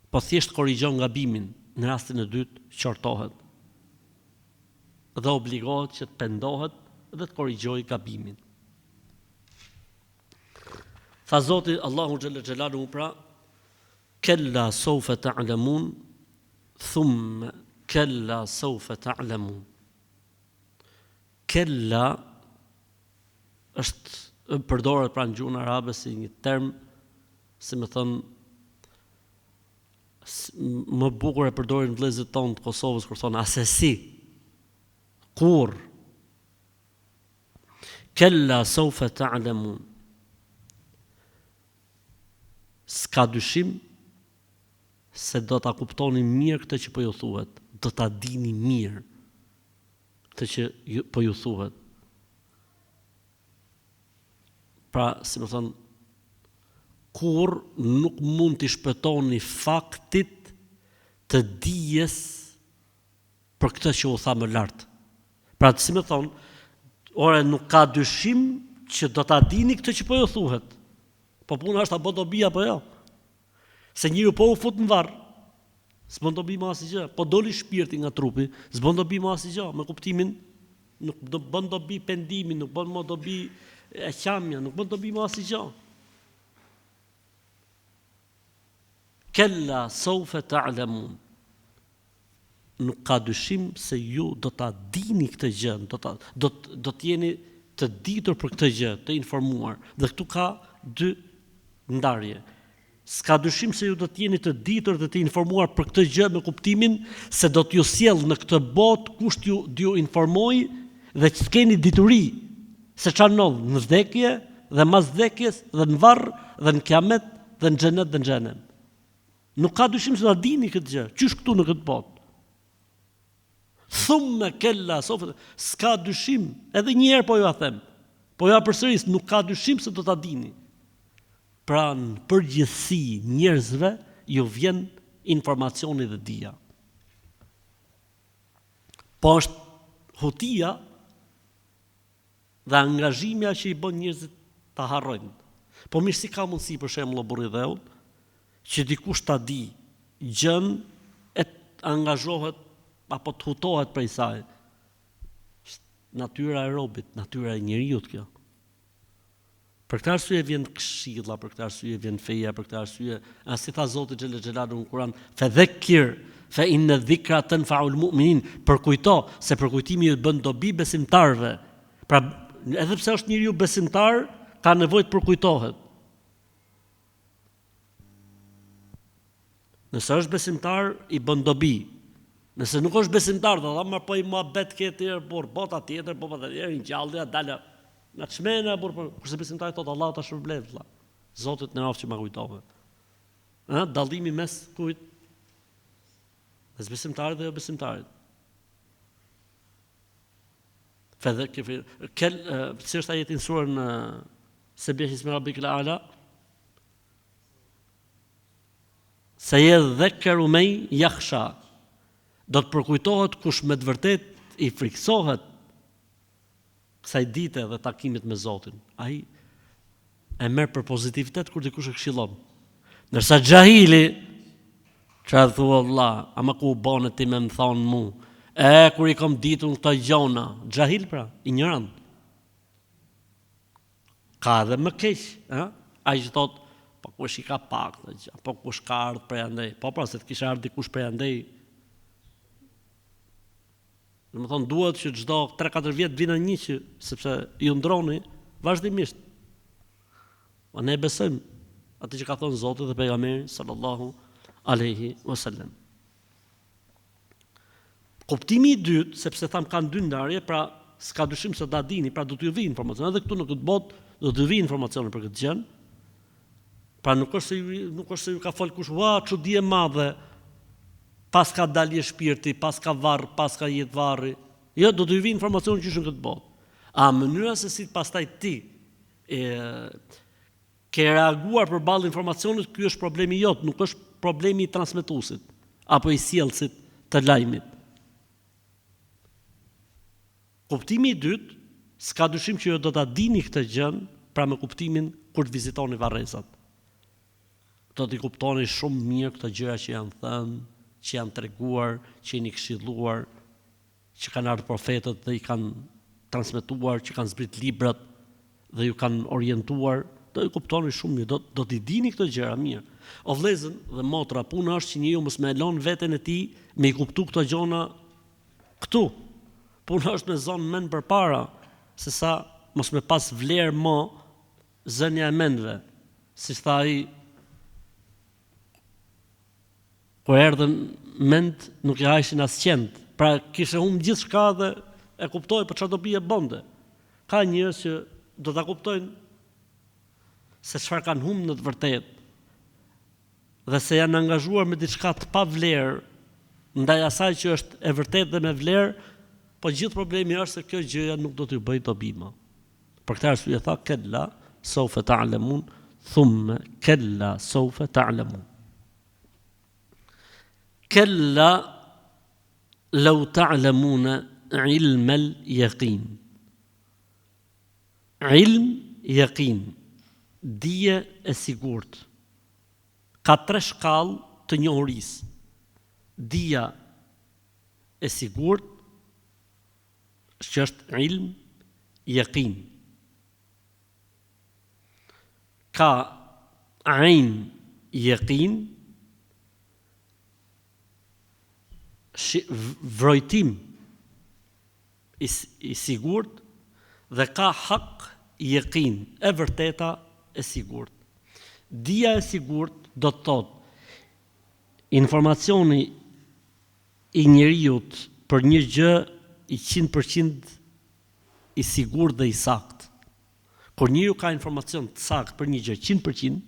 po thjesht korrigjon gabimin. Në rastin e dytë, qortohet dhe obligohet që të pendohet dhe të korrigjojë gabimin. Tha Zoti Allahu xhalla xhelaluhu, pra, kella sawfa ta'lamun, thumma kella sawfa ta'lamun. Kella është përdoret pra në gjuhën arabe si një term, si më thënë, më bukur e përdorin vëllezërit tonë të Kosovës kur thonë asesi, kur. Kella sawfa ta'lamun. S'ka dyshim se do ta kuptoni mirë këtë që po ju thuhet, do ta dini mirë këtë që po ju thuhet. Pra, si më thënë, kur nuk mund t'i shpëtoni faktit të dijes për këtë që u tha më lartë. Pra, si më thonë, ore nuk ka dyshim që do ta dini këtë që po ju thuhet. Po puna është a bo dobi apo jo. Se njëri po u fut në varr, s'bën dobi më asgjë. Po doli shpirti nga trupi, s'bën dobi më asgjë. Me kuptimin, nuk do bën dobi pendimi, nuk bën më dobi e qamja, nuk bën dobi më asgjë. Kella sawfa ta'lamun. Nuk ka dyshim se ju do ta dini këtë gjë, do të jeni të ditur për këtë gjë, të informuar. Dhe këtu ka dy ndarje. S'ka dyshim se ju do të jeni të ditur dhe të informuar për këtë gjë me kuptimin se do t'ju sjell në këtë botë kush t'ju informoj dhe që t'keni dituri se çfarë ndodh në vdekje dhe mas vdekjes dhe në varr dhe në kiamet dhe në xhenet dhe në xhenem. Nuk ka dyshim se ta dini këtë gjë, qysh këtu në këtë botë. Thumma kella sawfa, s'ka dyshim, edhe një herë po ju a them. Po ja përsëris, nuk ka dyshim se do ta dini. Pra në përgjithësi njerëzve ju vjen informacioni dhe dija. Po është hutia dhe angazhimja që i bën njerëzit ta harrojnë. Po mirë, si ka mundësi për shembull burri dhe unë, që dikush ta di gjën e angazhohet apo të hutohet prej saj. Natyra e robit, natyra e njeriut kjo. Për këtë arsye vjen këshilla, për këtë arsye vjen feja, për këtë arsye, si tha Zoti xhelle xhelalu në Kur'an, fadhakkir fa inna dhikra tanfa'ul mu'minin, përkujto se përkujtimi i bën dobi besimtarëve. Pra, edhe pse është njeriu besimtar, ka nevojë të përkujtohet. Nëse është besimtar, i bën dobi. Nëse nuk është besimtar, do ta marr po i muhabet këtër, por bota tjetër, po patjetër ngjallja dala. Nga të shmena, kurse besimtari thotë Allah ta shpërblet, vëlla. Zotit në aftë që ma kujtove. Dallimi mes kujt? Mes besimtarit dhe jo besimtarit. Si është ajeti në surën Sebbih ismi rabbikal a'la? Sayadhakkaru man yakhsha. Do të përkujtohet kush me të vërtet i friksohet kësaj dite dhe takimit me Zotin. Ai e merr për pozitivitet kur dikush e këshillon. Ndërsa xhahili, çfarë thua vëlla, ama ku u bone ti me më thonë mu, kur i kom ditur këto gjona, xhahil pra, ignorant. Ka edhe më keq, ai që thot, po kush i ka pak, po kush ka ardhur prej andej, po pra se të kisha ardhur dikush prej andej, Domethënë duhet që çdo 3-4 vjet vinë një që sepse ju ndroni vazhdimisht. Po ne besojmë atë që ka thënë Zoti dhe pejgamberi sallallahu alaihi wasallam. Kuptimi i dytë, sepse tham kanë dy ndarje, pra s'ka dyshim se ta dini, pra do t'ju vi informacion. Edhe këtu në këtë botë do t'ju vi informacione për këtë gjë. Pra nuk është se ju ka fol kush, ua, çudi e madhe. Pas ka dalje shpirti, pas ka varr, pas ka jetë varri. Jo, do t'ju vi informacion që është në këtë botë. A mënyra se si pastaj ti ke reaguar përballë informacionit, ky është problemi jot, nuk është problemi i transmetuesit apo i sjellësit të lajmit. Kuptimi i dytë, s'ka dyshim që ju do ta dini këtë gjë, pra me kuptimin kur të vizitoni varrezat. Do t'i kuptoni shumë mirë këto gjëra që janë thënë, që janë treguar, që jeni këshilluar, që kanë ardhur profetët dhe i kanë transmetuar, që kanë zbrit librat dhe ju kanë orientuar, do i kuptoni shumë mirë, do t'i dini këto gjëra mirë. O vëllezër dhe motra, puna është që njeriu mos më lën veten e tij me i kuptu këto gjëra këtu. Puna është me zonë mend përpara, se sa mos me pas vlerë më zënia e mendve, si tha ai, kur erdhën mend nuk i hajshin as qend. Pra kishte humbë gjithçka dhe e kuptoi për çfarë do bie bonde. Ka njerëz që do ta kuptojnë se çfarë kanë humbë në të vërtetë dhe se janë angazhuar me diçka të pavlerë ndaj asaj që është e vërtetë dhe me vlerë, po gjithë problemi është se kjo gjëja nuk do t'ju bëjë dobi më. Për këtë arsye tha kella sawfa ta'lamun thumma kella sawfa ta'lamun. Kella law ta'lamuna ilm al-yaqin. Ilm yaqin, dije e sigurt. Ka 3 shkallë të njohurisë. Dija e sigurt, që është ilm yaqin. Ka ain yaqin, vrojtim i sigurt, dhe ka hak yaqin, e vërteta e sigurt. Dija e sigurt do të thotë informacioni i njeriut për një gjë i 100% i sigurt dhe i sakt. Kur njeriu ka informacion të sakt për një gjë 100%,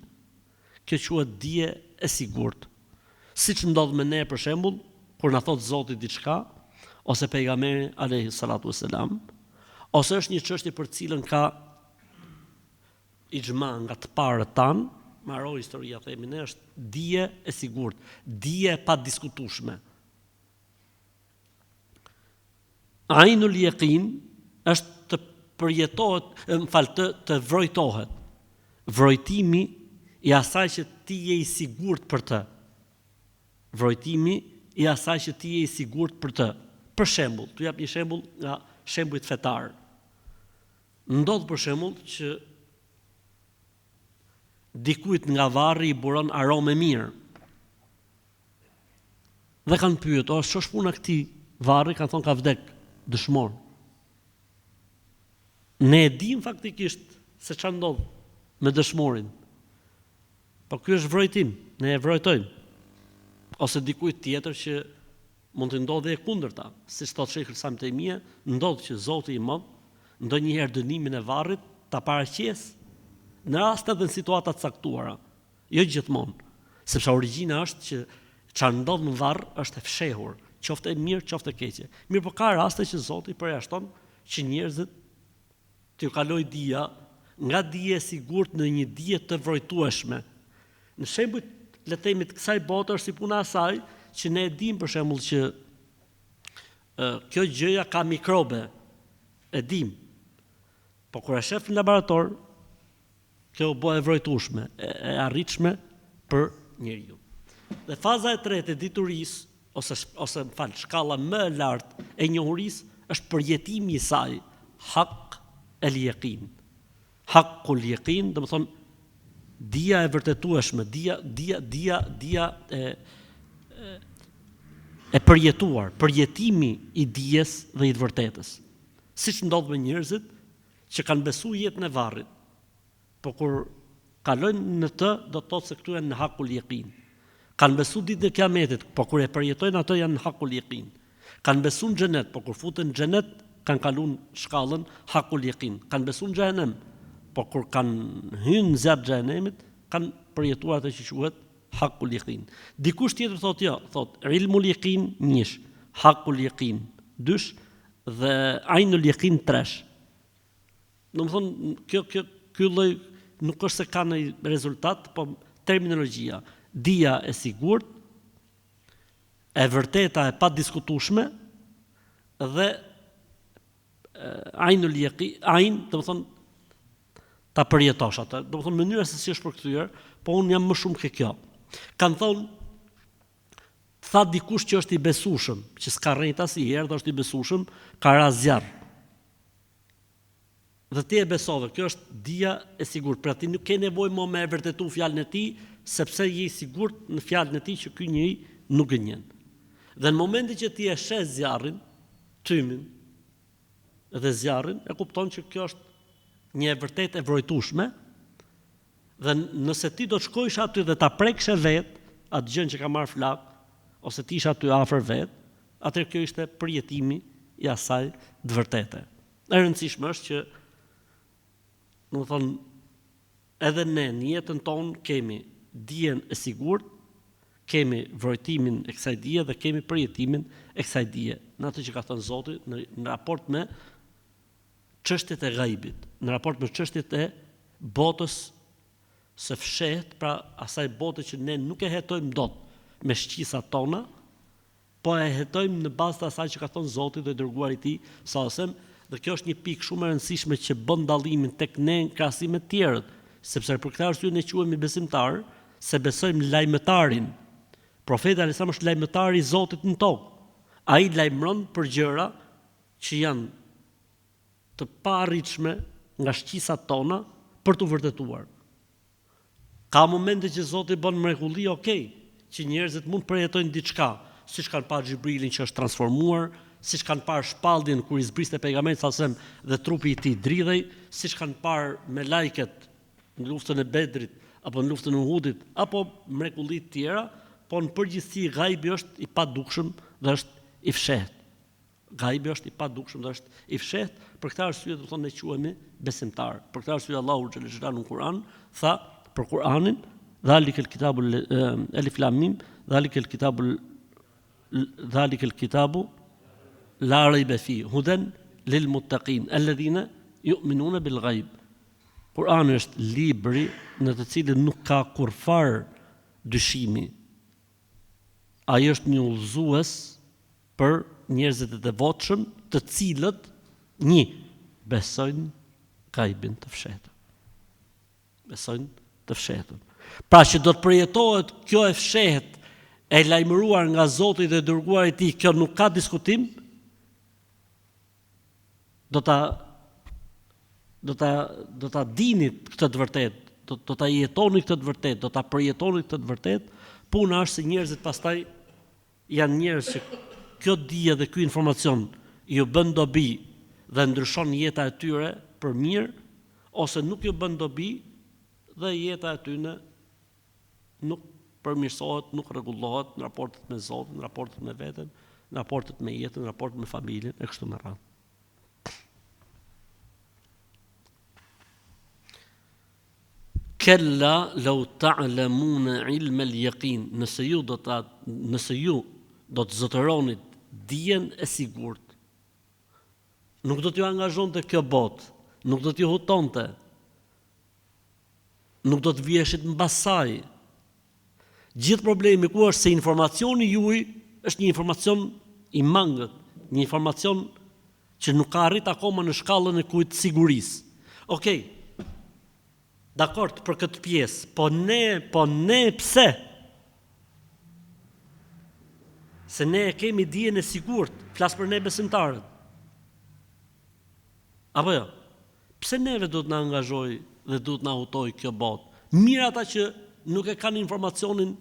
kjo quhet dije e sigurt. Siç ndodh me ne për shembull, kur na thot Zoti diçka, ose pejgamberi alayhi salatu wassalam, ose është një çështje për cilën ka ixhma nga të parët tan, maro historia themi ne, është dije e sigurt, dije e padiskutueshme. Ainul yaqin është të përjetohet, të vrojtohet. Vrojtimi i asaj që ti je i sigurt për të. Vrojtimi i asaj që ti je i sigurt për të. Për shembull, tu jap një shembull nga shembujt fetar. Ndodh për shembull që dikujt nga varri i buron aromë mirë. Dhe kanë pyet, ç'është puna këtij varri? Kanë thonë ka vdek dëshmor. Ne e dim faktikisht se ç'a ndodh me dëshmorin. Po ky është vrojtim, ne e vrojtojmë. Ose dikujt tjetër që mund të ndodhë e kundërta, siç thotë Sheikh Islam Taymija, ndodh që Zoti i Madh ndonjëherë dënimin e varrit ta paraqes në raste dhe në situata të caktuara, jo gjithmonë, sepse origjina është që çfarë ndodh në varr është e fshehur, qoftë e mirë, qoftë e keqe. Mirë, po ka raste që Zoti përjashton që njerëzit t'ju kaloj dija nga dije e sigurt në një dije të vrojtueshme. Në shembujt le të themi të kësaj bote është si puna e asaj që ne e dim për shembull që kjo gjëja ka mikrobe, e dim. Po kur e shef në laborator, kjo bëhet e vrojtueshme, e arritshme për njeriu. Dhe faza e tretë e diturisë ose shkalla më e lartë e njohurisë është përjetimi i saj, hak el yaqin. Hakul yaqin, do të thonë dija e vërtetueshme, dija e përjetuar, përjetimi i dijes dhe i të vërtetës. Siç ndodh me njerëzit që kanë besuar jetën e varrit, po kur kalojnë në të, do të thotë se këtu janë në hakul yaqin. Kanë besuar ditën e Kiametit, po kur e përjetojnë atë janë në hakul yaqin. Kanë besuar në xhenet, po kur futen në xhenet kanë kaluar shkallën hakul yaqin. Kanë besuar në xhenem, po kur kanë hyrë në zjarr xhenemit, kanë përjetuar atë që quhet hakul yaqin. Dikush tjetër thotë jo, thotë ilmul yaqin 1, hakul yaqin 2 dhe ainul yaqin 3. Domethënë ky lloj nuk është se ka ndonjë rezultat, po terminologjia, dia e sigurt, e vërteta e padiskutueshme dhe ainul yaqin, domethënë ta përjetosh atë. Domethënë mënyra se si është përkthyer, po unë jam më shumë ke kjo. Kanë thonë, tha dikush që është i besueshëm, që s'ka rrejt asnjëherë, dhe është i besueshëm, ka ra zjarr. Dhe ti e besove, kjo është dia e sigurt. Pra ti nuk ke nevojë më me e vërtetu fjalën e tij, sepse je i sigurt në fjalën e tij që ky njeri nuk gënjen. Dhe në momentin që ti e sheh zjarrin, tymin dhe zjarrin, e kupton që kjo është një e vërtetë e vrojtueshme. Dhe nëse ti do të shkojsh aty dhe ta prekshe vetë atë gjën që ka marrë flak, ose ti isha aty afër vetë, atëherë kjo ishte përjetimi i asaj të vërtete. E rëndësishme është që do të thonë, edhe ne në jetën tonë kemi dijen e sigurt, kemi vrojtimin e kësaj dije dhe kemi përjetimin e kësaj dije. Në atë që ka thënë Zoti në raport me çështjet e ghaibit, në raport me çështjet e botës së fshehtë, pra asaj bote që ne nuk e hetojmë dot me shqisat tona, po e hetojmë në bazë të asaj që ka thënë Zoti dhe dërguari i tij sa. Dhe kjo është një pikë shumë e rëndësishme që bën dallimin tek ne në krahasim me të tjerët, sepse për këtë arsye ne quhemi besimtar, se besojmë lajmëtarin. Profeti alayhis salam është lajmëtari i Zotit në tokë. Ai lajmëron për gjëra që janë të paarritshme nga shqisat tona për të vërtetuar. Ka momente që Zoti bën mrekulli, që njerëzit mund të përjetojnë diçka, siç kanë parë Xhibrilin që është transformuar, siç kanë parë shpalljen kur i zbriste pejgamberi sallallahu alajhi wasallam dhe trupi i tij dridhej, siç kanë parë me lajket në luftën e Bedrit apo në luftën e Uhudit, apo mrekulli të tjera, po në përgjithësi gajbi është i padukshëm dhe është i fshehtë. Gajbi është i padukshëm dhe është i fshehtë, për këtë arsye do të thonë ne quhemi besimtar. Për këtë arsye Allahu xhallahu xhallahu në Kur'an tha për Kur'anin, dhalikal kitabul alif lam mim, dhalikal kitabu la rayba fihi hudan lil muttaqin alladhina yu'minuna bil ghaib. Kur'ani është libri në të cilin nuk ka kurfar dyshimi. Ai është një udhëzues për njerëzit e devotshëm, të cilët besojnë ghaibin të fshehtë. Besojnë të fshehtë. Pra që do të përjetohet kjo e fshehtë, e lajmëruar nga Zoti dhe dërguari i tij, kjo nuk ka diskutim. Do ta dini këtë të vërtetë, do ta jetoni këtë të vërtetë, do ta përjetoni këtë të vërtetë. Puna është se njerëzit pastaj janë njerëz që kjo dije dhe ky informacion ju bën dobi dhe ndryshon jeta e tyre për mirë, ose nuk ju bën dobi dhe jeta e tyre nuk përmirësohet, nuk rregullohet në raportet me Zotin, në raportet me veten, në raportet me jetën, në raportet me familjen e kështu me radhë. Kella law ta'lamuna ilma al-yaqin, nëse ju do të zotëronit dijen e sigurt, nuk do t'ju angazhonte kjo botë, nuk do t'ju hutonte, nuk do të vjeshit mbas saj. Gjithë problemi ku është se informacioni juaj është një informacion i mangët, një informacion që nuk ka arrit akoma në shkallën e kujt sigurisë. Dakord për këtë pjesë, po ne pse? Se ne e kemi dijen e sigurt, flas për ne besimtarët. Apo jo? Pse neve do të na angazhoj dhe do të na hutoj kjo botë? Mirë ata që nuk e kanë informacionin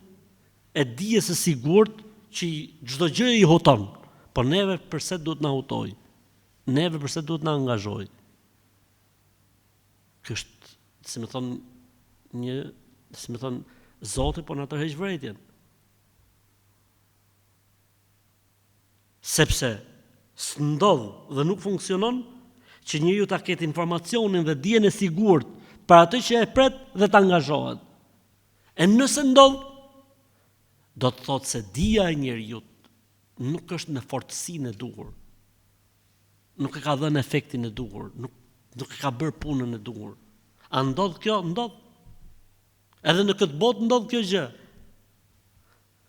e dijes së sigurt që çdo gjë I huton, por neve përse duhet na hutoj? Neve përse duhet na angazhoj? Kjo është, si më thon Zoti po na tërheq vërejtjen. Sepse s'ndodh dhe nuk funksionon që njeriu ta ketë informacionin dhe dijen e sigurt për atë që e pret dhe të angazhohet. E nëse ndodh, do të thotë se dija e njeriu nuk është në fortësinë e duhur. Nuk e ka dhënë efektin e duhur, nuk e ka bërë punën e duhur. A ndodh kjo? Ndodh. Edhe në këtë botë ndodh kjo gjë.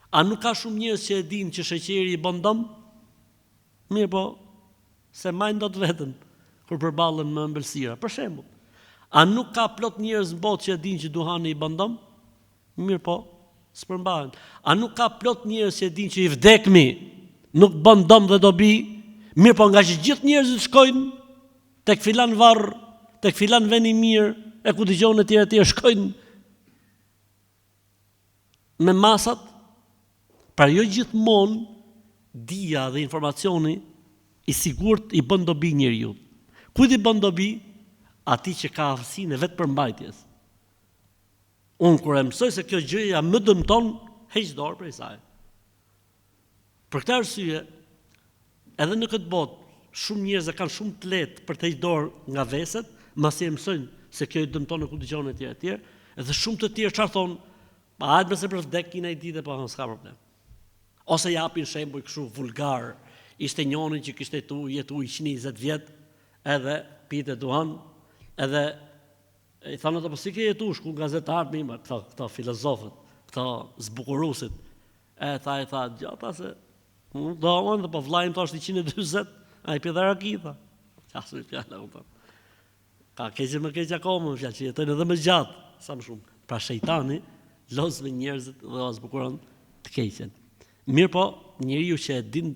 A nuk ka shumë njerëz që e dinë që sheqeri I bën dëm? Mirë po, se majnë dot veten kur përballen me ëmbëlsira. Për shembull, a nuk ka plot njerëz në botë që e dinë që duhani I bën dëm? Mirë po, s'përmbahen. A nuk ka plot njerëz që e dinë që I vdekmi nuk bën dëm dhe dobi? Mirë po, nga që gjithë njerëzit shkojnë tek filan varr, tek filan vend I mirë, e ku dëgjojnë etj etj, shkojnë me masat, pra jo gjithmonë dija dhe informacioni I sigurt I bën dobi njeriu. Kujt I bën dobi? Ati që ka aftësinë e vetë përmbajtjes. Unë kur e mësoj se kjo gjëja më dëmton, heq dorë prej saj. Për këtë arsye, edhe në këtë botë, shumë njerëz kanë shumë të lehtë për të heq dorë nga veset, mbasi e mësojnë se kjo I dëmton ku dëgjon etj etj, edhe shumë të tjerë çfarë thonë, pa hajtë mëse për vdekin ai ditë po s'ka problem. Ose japin shembull kështu vulgar, ishte njëri që kishte jetu 120 vjet, edhe pite duhan, edhe I thanë ato po si ke jetu, shku gazetarët me ima, këta filozofët, këta zbukurusit. I tha, gjata se, do anë dhe po vlajmë të është 120, a I pjedhe raki, tha. Qasë I fjalla, u tha. Ka keqe më keqe akome, fjallë që jetojnë edhe më gjatë, sa më shumë. Pra shejtani, lozë me njerëzit dhe o zbukuron të keqen. Mirë po, njeriu që e din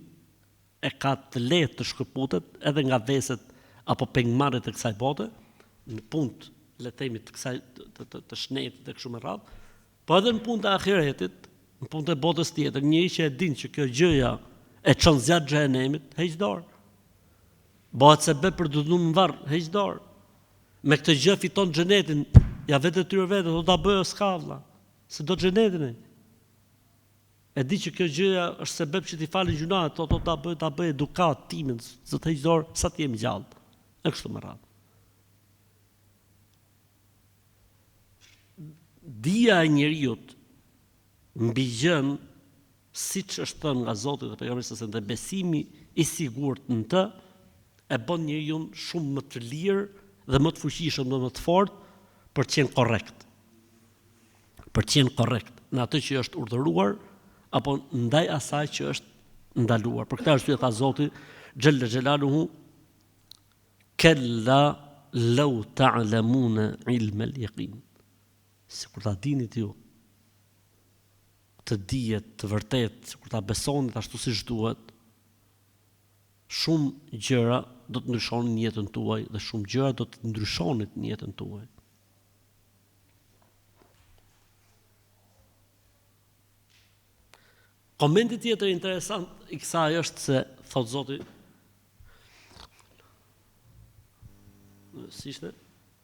e ka të lehtë të shkëputet, edhe nga veset apo pengmarrjet e kësaj bote, në punë le të themi të kësaj të shnetit e kështu me radhë, po edhe në punë të ahiretit, në punë të botës tjetër, njëri që e din që kjo gjëja e çon zjat xhenemit, heq dorë. Bëhet se për të dhënë në varr, heq dorë. Me këtë gjë fiton xhenetin, ja vetë tyre vetë, do ta bëjë skavlla, se do xhenetin. E di që kjo gjëja është sebeb që ti falin gjunat, do ta bëj edukat timin, se të heq dorë sa të jemi gjallë. E kështu me radhë. Dija e njeriut mbi gjën, siç është thënë nga Zoti dhe pejgamberi se dhe besimi I sigurt në të, e bën njeriu shumë më të lirë dhe më të fuqishëm dhe më të fortë për të qenë korrekt. Për të qenë korrekt në atë që është urdhëruar apo ndaj asaj që është ndaluar. Për këtë arsye tha Zoti xhalla xhelaluhu, kella law ta'lamuna ilma al-yaqin. Sikur ta dinit ju të dijet të vërtet, sikur ta besonit ashtu siç duhet, shumë gjëra do të ndryshonin në jetën tuaj dhe shumë gjëra do të ndryshonin në jetën tuaj. Komenti tjetër interesant I kësaj është se thot Zoti, si ishte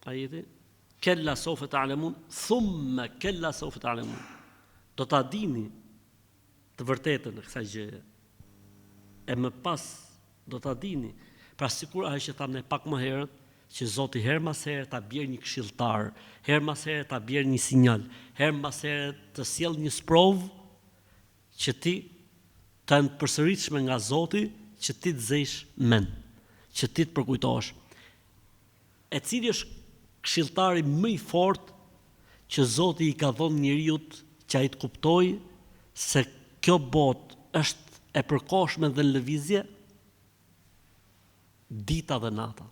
ajeti? Kella sofe ta'lamun, thumma kella sofe ta'lamun. Do ta dini të vërtetën në kësaj gjëje. E më pas do ta dini. Pra sikur ajo që thamë ne pak më herët, që Zoti her mas herë ta bjerë një këshilltar, her mas herë ta bjerë një sinjal, her mas herë të sjell një sprovë që ti të në përsëritshme nga Zoti, që ti të zesh mend, që ti të përkujtosh. E cili është këshilltari më I fortë që Zoti I ka dhënë njeriut që ai të kuptojë se kjo botë është e përkohshme dhe në lëvizje? Dita dhe nata.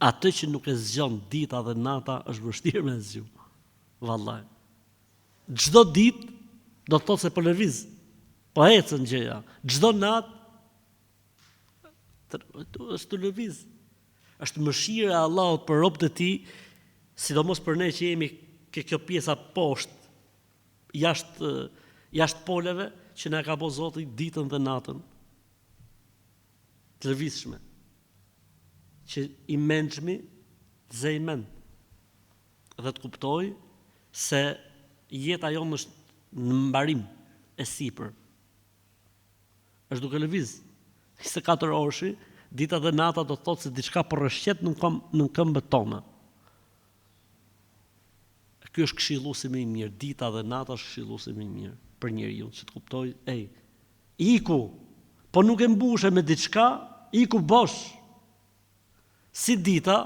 Atë që nuk e zgjon dita dhe nata është vështirë me zgju. Vallai. Çdo ditë do të thotë se po lëviz, po ecën gjëja. Çdo natë është të lëviz. Është mëshira e Allahut për robët e tij, sidomos për ne që jemi kjo pjesa poshtë, jashtë jashtë poleve që na ka bo Zoti ditën dhe natën të lëvizshme, që i mençmi të zejmen dhe të kuptoj se jeta jonë është në mbarim e sipër. Është duke lëviz 24 orëshi, dita dhe nata do të thotë se diçka po rrëshqet në këmbët tona. Ky është këshilluesi më i mirë, dita dhe nata është këshilluesi më i mirë për njeriu, që të kuptoj, iku, po nuk e mbushe me diçka, iku bosh. Si dita,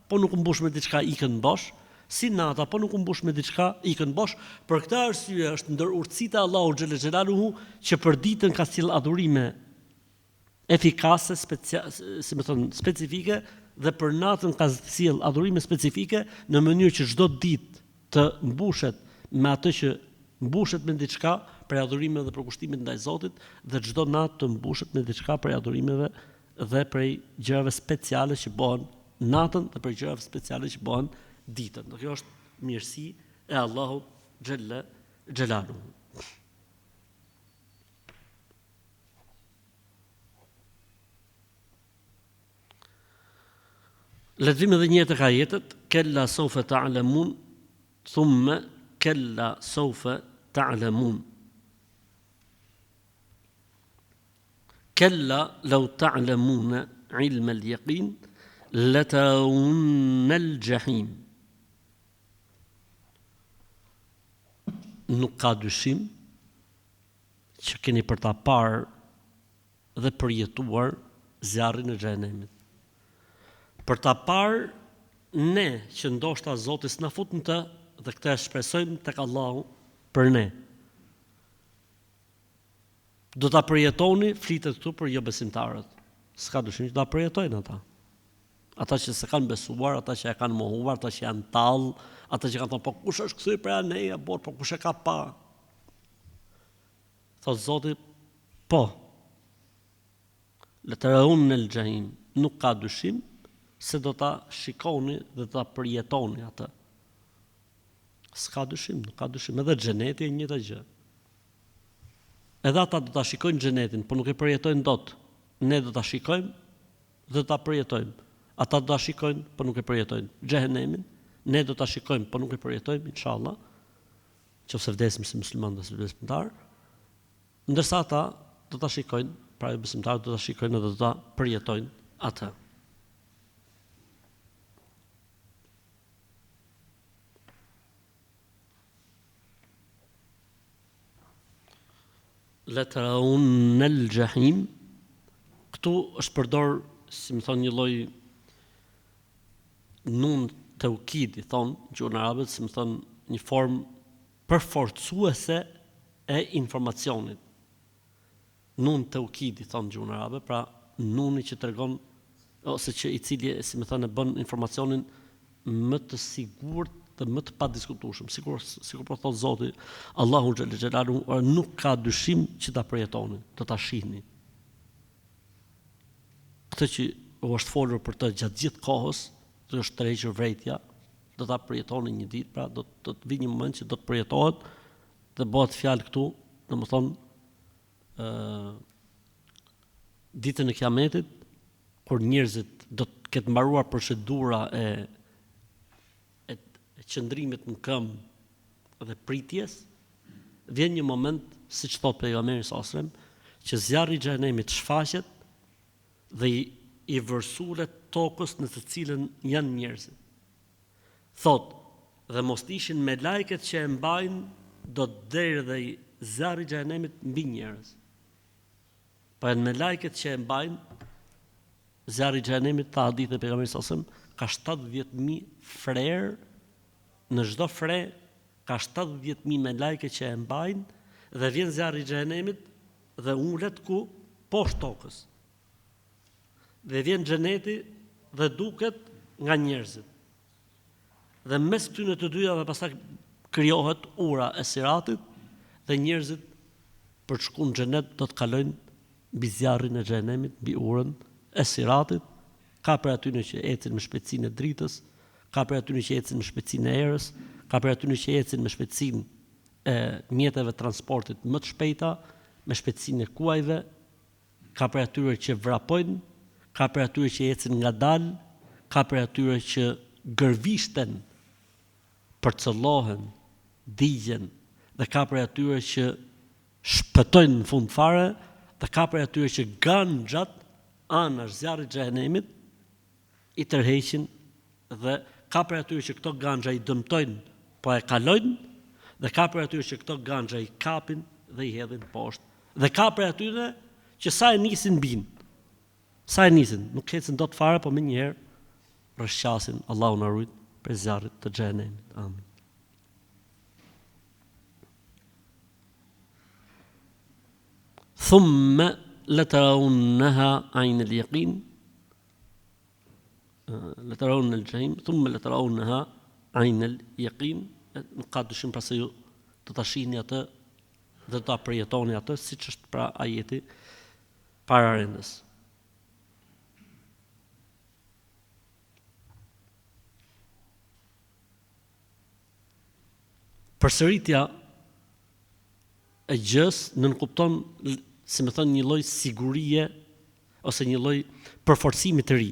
po nuk mbush me diçka, ikën bosh, si nata, po nuk mbush me diçka, ikën bosh. Për këtë arsye është ndër urtësitë e Allahu xhelle xhelaluhu që për ditën ka sill adhurime efikase, specifike, dhe për natën ka sill adhurime specifike në mënyrë që çdo ditë të mbushet me atë që mbushet me diçka për adhurimeve dhe për kushtimet ndaj Zotit, dhe çdo natë të mbushet me diçka për adhurimeve dhe për gjërave speciale që bëhen natën dhe për gjërave speciale që bëhen ditën. Dhe kjo është mirësi e Allahut xhelle xhelaluhu. Lexojmë edhe një herë tek ajetet, kella sawfa ta'lamun, thumma kella sawfa ta'lamun. Kella law ta'lamuna 'ilma al-yaqin latarawunna al-jahim. Nuk ka dyshim që keni për ta parë dhe përjetuar zjarrin e xhenemit. Për ta parë ne që ndoshta Zoti s'na fut në të, dhe këtë e shpresojmë tek Allahu për ne. Do ta përjetoni, flitet këtu për jo besimtarët. S'ka dyshim që do ta përjetojnë ata. Ata që s'e kanë besuar, ata që e kanë mohuar, ata që janë tallë, ata që kanë thënë po kush është kthyer për aneja, po kush e ka pa. Thot Zoti, po. Latarawunna al-jahim, nuk ka dyshim se do ta shikoni dhe ta përjetoni atë. S'ka dyshim, nuk ka dyshim. Edhe xheneti e njëjta gjë. Edhe ata do ta shikojnë xhenetin, por nuk e përjetojnë dot. Ne do ta shikojmë dhe do ta përjetojmë. Ata do ta shikojnë, por nuk e përjetojnë. Xhenemin, ne do ta shikojmë, por nuk e përjetojmë, inshallah. Nëse vdesim si musliman dhe si besimtar, ndërsa ata do ta shikojnë, pra besimtarët do ta shikojnë dhe do ta përjetojnë atë. Latarawunna al-jahim, këtu është përdor, si më thonë, një lloj nun taukid, i thonë gjuhën arabe, si më thonë, një formë përforcuese e informacionit. Nun taukid, i thonë gjuhën arabe, pra nuni që tregon ose që i cili, si më thonë, e bën informacionin më të sigurt dhe më të padiskutueshëm, sikur po thot Zoti, Allahu xhelle xhelaluhu, nuk ka dyshim që ta përjetoni, do ta shihni. Këtë që u është folur për të gjatë gjithë kohës, do është tërhequr vretja, do ta përjetoni një ditë, pra do të vijë një moment që do të përjetohet dhe bëhet fjalë këtu, domethënë ditën e Kiametit, kur njerëzit do të ketë mbaruar procedura e qëndrimit në këmbë dhe pritjes, vjen një moment, siç thot pejgamberi sallallahu alajhi wasallam, që zjarri i xhenemit shfaqet dhe i vërsulet tokës në të cilën janë njerëzit. Thot, dhe mos ishin me lajket që e mbajnë, do të derdhej zjarri i xhenemit mbi njerëz. Pa janë me lajket që e mbajnë, zjarri i xhenemit, ta hadith e pejgamberit sallallahu alajhi wasallam, ka 70.000 frerë. Në çdo fre ka 70.000 me lajke që e mbajnë dhe vjen zjarri i xhenemit dhe ulet ku? Poshtë tokës. Dhe vjen xheneti dhe duket nga njerëzit. Dhe mes këtyre të dyjave pastaj krijohet ura e siratit dhe njerëzit për të shkuar në xhenet do të kalojnë mbi zjarrin e xhenemit, mbi urën e siratit. Ka për aty që ecin me shpejtësinë e dritës, ka për aty që ecin me shpejtësinë e erës, ka për aty që ecin me shpejtësinë e mjeteve transportit më të shpejta, me shpejtësinë e kuajve, ka për atyre që vrapojnë, ka për atyre që ecin ngadalë, ka për atyre që gërvishten, përcëllohen, digjen, dhe ka për atyre që shpëtojnë në fund fare, dhe ka për atyre që ganxhat, anash zjarri i xhenemit, i tërheqin, dhe ka për atyre që këto ganxha i dëmtojnë, po e kalojnë, dhe ka për atyre që këto ganxha i kapin dhe i hedhin poshtë. Dhe ka për atyre që sa e nisin bin. Sa e nisin, nuk ecën dot fare, po më njëherë rrshqasin, Allahu na ruaj për zjarrit të xhenemit. Amin. Thumma latarawunnaha ayn al-yaqin latarawunna al-jahim thumma latarawunnaha ayn al-yaqin, nuk ka dyshim pra se ju do ta shihni atë dhe do ta përjetoni atë, siç është pra ajeti para rendës. Përsëritja e gjës nënkupton, si më thënë, një lloj sigurie ose një lloj përforcimi të ri.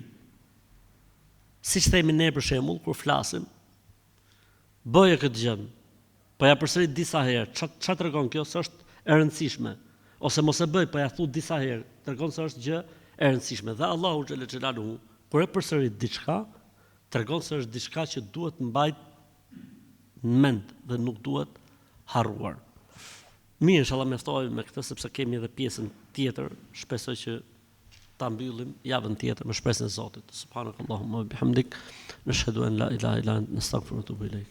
Siç themi ne për shembull kur flasim, bëje këtë gjë, po ja përsërit disa herë, ç'a tregon kjo se është e rëndësishme, ose mos e bëj, po ja thu disa herë, tregon se është gjë e rëndësishme. Dhe Allahu xhalla xhelaluhu, kur e përsërit diçka, tregon se është diçka që duhet mbajt në mend dhe nuk duhet harruar. Mirë, inshallah mjaftohemi me këtë sepse kemi edhe pjesën tjetër, shpresoj që ta mbyllim javën tjetër me shpresën e Zotit. Subhanakallahumma wa bihamdik, nashhadu an la ilaha illa anta, nastaghfiruka wa natubu ilayk.